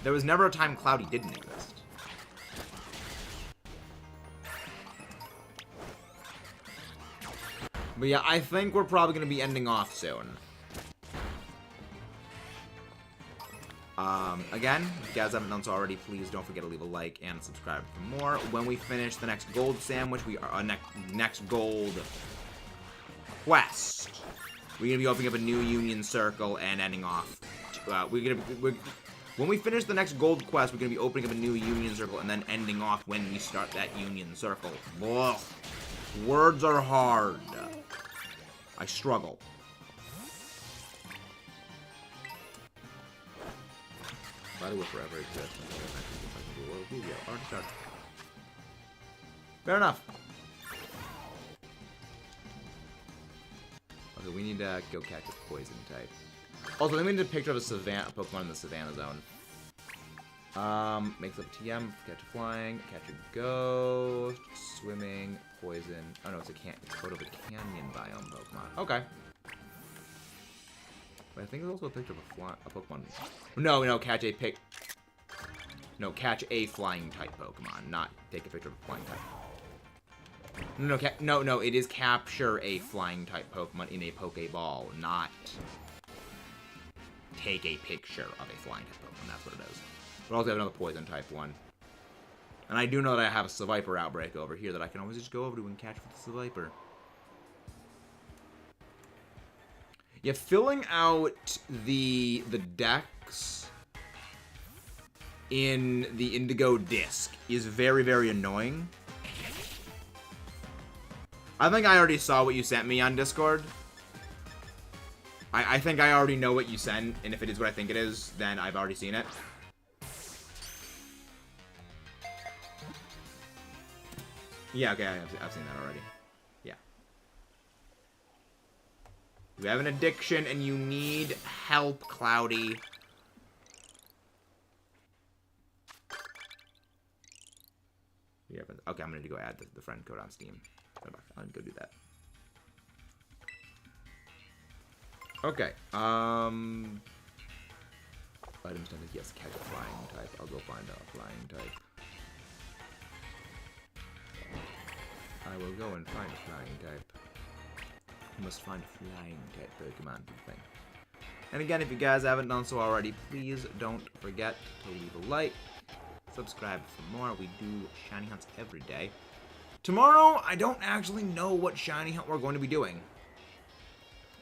There was never a time Cloudy didn't exist. But yeah, I think we're probably going to be ending off soon. Again, if you guys haven't done so already, please don't forget to leave a like and subscribe for more. When we finish the next gold sandwich, we are next gold quest. We're gonna be opening up a new union circle and ending off. When we finish the next gold quest, we're gonna be opening up a new union circle and then ending off when we start that union circle. Ugh. Words are hard. I struggle. By the way, forever exists. Fair enough. Okay, we need to go catch a poison type. Also, then we need a picture of a Pokemon in the Savannah Zone. Makes up a TM, catch a flying, catch a ghost, swimming, poison. Oh no, it's a photo of a canyon biome Pokemon. Okay. But I think there's also a picture of a Pokemon. No, catch a flying type Pokemon, not take a picture of a flying type. No, it is capture a flying type Pokemon in a Pokeball, not take a picture of a flying type Pokemon. That's what it is. But also have another poison type one. And I do know that I have a Seviper outbreak over here that I can always just go over to and catch with the Seviper. Yeah, filling out the decks in the Indigo disc is very, very annoying. I think I already saw what you sent me on Discord. I think I already know what you sent, and if it is what I think it is, then I've already seen it. Yeah, okay, I've seen that already. Yeah. You have an addiction and you need help, Cloudy. Yeah, okay, I'm gonna go add the friend code on Steam. I'm gonna go do that. Okay, items don't think he has to catch a flying type. I'll go find a flying type. I will go and find a flying type. You must find a flying type Pokemon thing. And again, if you guys haven't done so already, please don't forget to leave a like, subscribe for more. We do shiny hunts every day. Tomorrow, I don't actually know what shiny hunt we're going to be doing.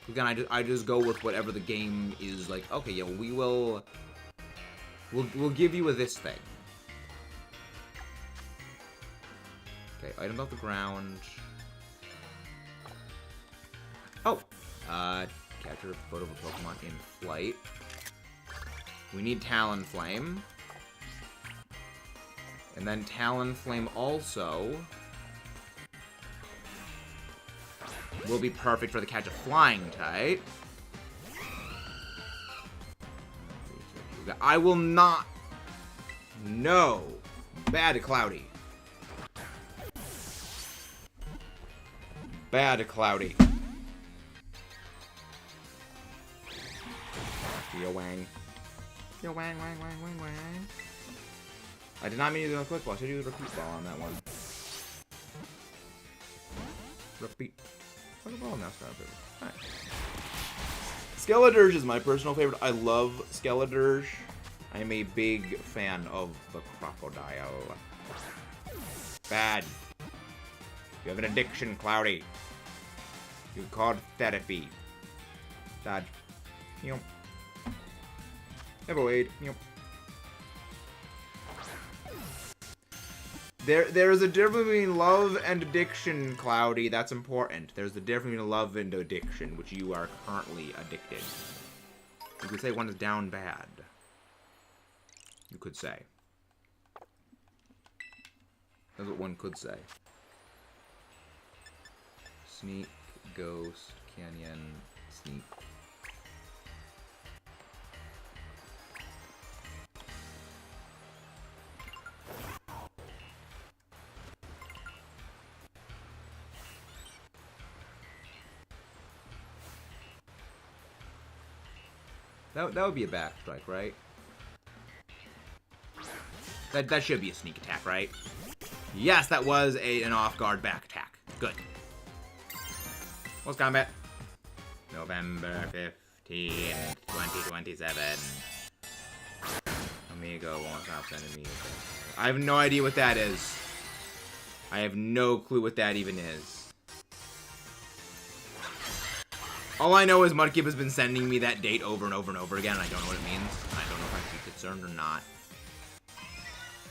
Again, I just go with whatever the game is like. Okay, yeah, we'll give you this thing. Okay, items off the ground. Oh, capture a photo of a Pokemon in flight. We need Talonflame. And then Talonflame also will be perfect for the catch a flying type. I will not. No. Bad Cloudy. Bad Cloudy. Yo wang. Yo wang, wang, wang, wang, wang. I did not mean to do a quick ball. I should do the repeat ball on that one. Repeat. Quick ball now, Scarlet. Alright. Skeledirge is my personal favorite. I love Skeledirge. I am a big fan of the crocodile. Bad. You have an addiction, Cloudy. You called therapy. Dodge. Yep. Avoid. Yep. There is a difference between love and addiction, Cloudy. That's important. There's a difference between love and addiction, which you are currently addicted. You could say one is down bad. You could say. That's what one could say. Sneak, ghost, canyon, sneak. That would be a back strike, right? That should be a sneak attack, right? Yes, that was an off-guard back attack. Good. What's combat? November 15th, 2027. Amigo won't stop sending me. I have no idea what that is. I have no clue what that even is. All I know is Mudkip has been sending me that date over and over and over again, and I don't know what it means. I don't know if I should be concerned or not.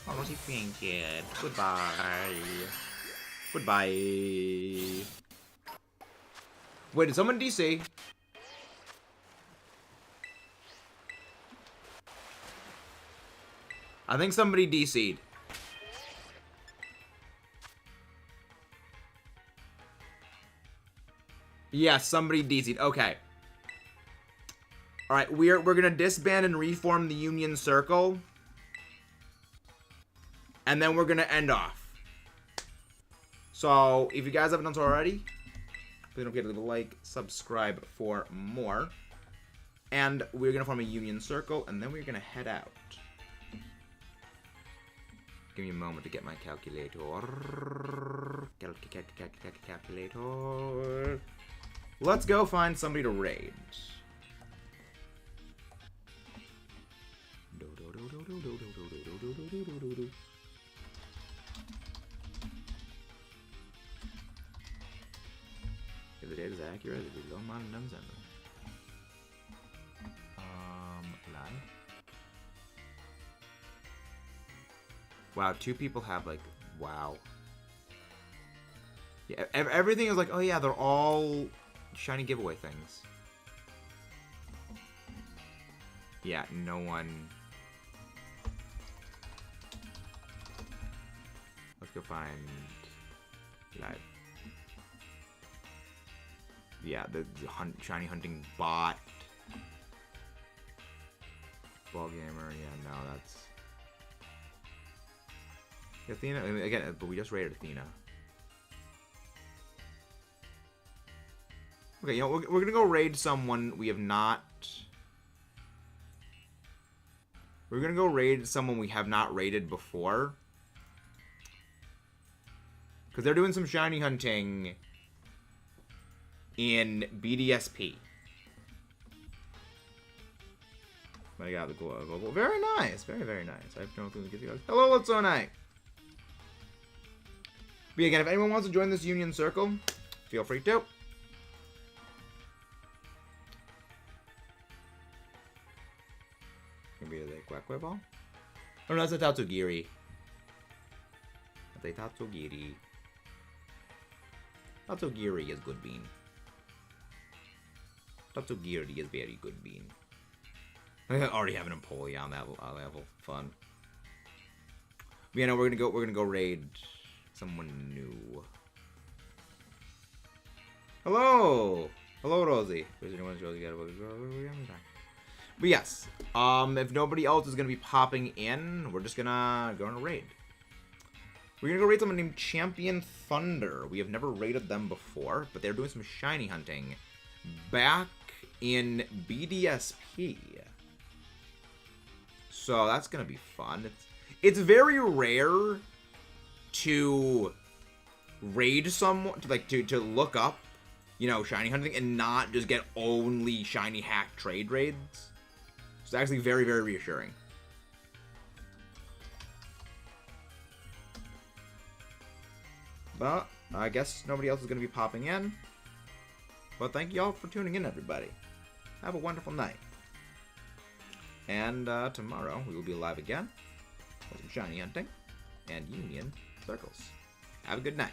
Oh, Rosie Pinkett. Goodbye. Goodbye. Wait, did someone DC? I think somebody DC'd. Yeah, somebody DC'd. Okay. Alright, we're gonna disband and reform the Union Circle. And then we're gonna end off. So, if you guys haven't done so already, please don't forget to leave a like, subscribe for more. And we're gonna form a Union Circle, and then we're gonna head out. Give me a moment to get my calculator. Calculator. Let's go find somebody to raid. If the data is accurate, it will be on live. Wow, 2 people have like, wow. Yeah, everything is like, oh yeah, they're all shiny giveaway things. Yeah, no one. Let's go find live. Yeah, the shiny hunting bot. Ball gamer, yeah, no, that's. Athena, I mean, again, but we just raided Athena. Okay, you know, we're gonna go raid someone we have not. We're gonna go raid someone we have not raided before. Because they're doing some shiny hunting in BDSP. I got the global. Very nice. Very, very nice. I have no clue to give you guys. Hello, it's so nice. But again, if anyone wants to join this Union Circle, feel free to. Maybe a Quackquay ball? Oh no, that's a Tatsugiri. That's a Tatsugiri. Tatsugiri is good bean. Tatsugiri is very good bean. I already have an Empoleon level. Fun. But yeah, no, we're gonna go raid someone new. Hello, Rosie. But yes, if nobody else is gonna be popping in, we're just gonna go on a raid. We're gonna go raid someone named Champion Thunder. We have never raided them before, but they're doing some shiny hunting back in BDSP. So that's gonna be fun. It's very rare to raid someone, to look up, you know, shiny hunting and not just get only shiny hack trade raids. It's actually very, very reassuring. But I guess nobody else is going to be popping in. But thank you all for tuning in, everybody. Have a wonderful night. And tomorrow we will be live again with some shiny hunting and Union Circles. Have a good night.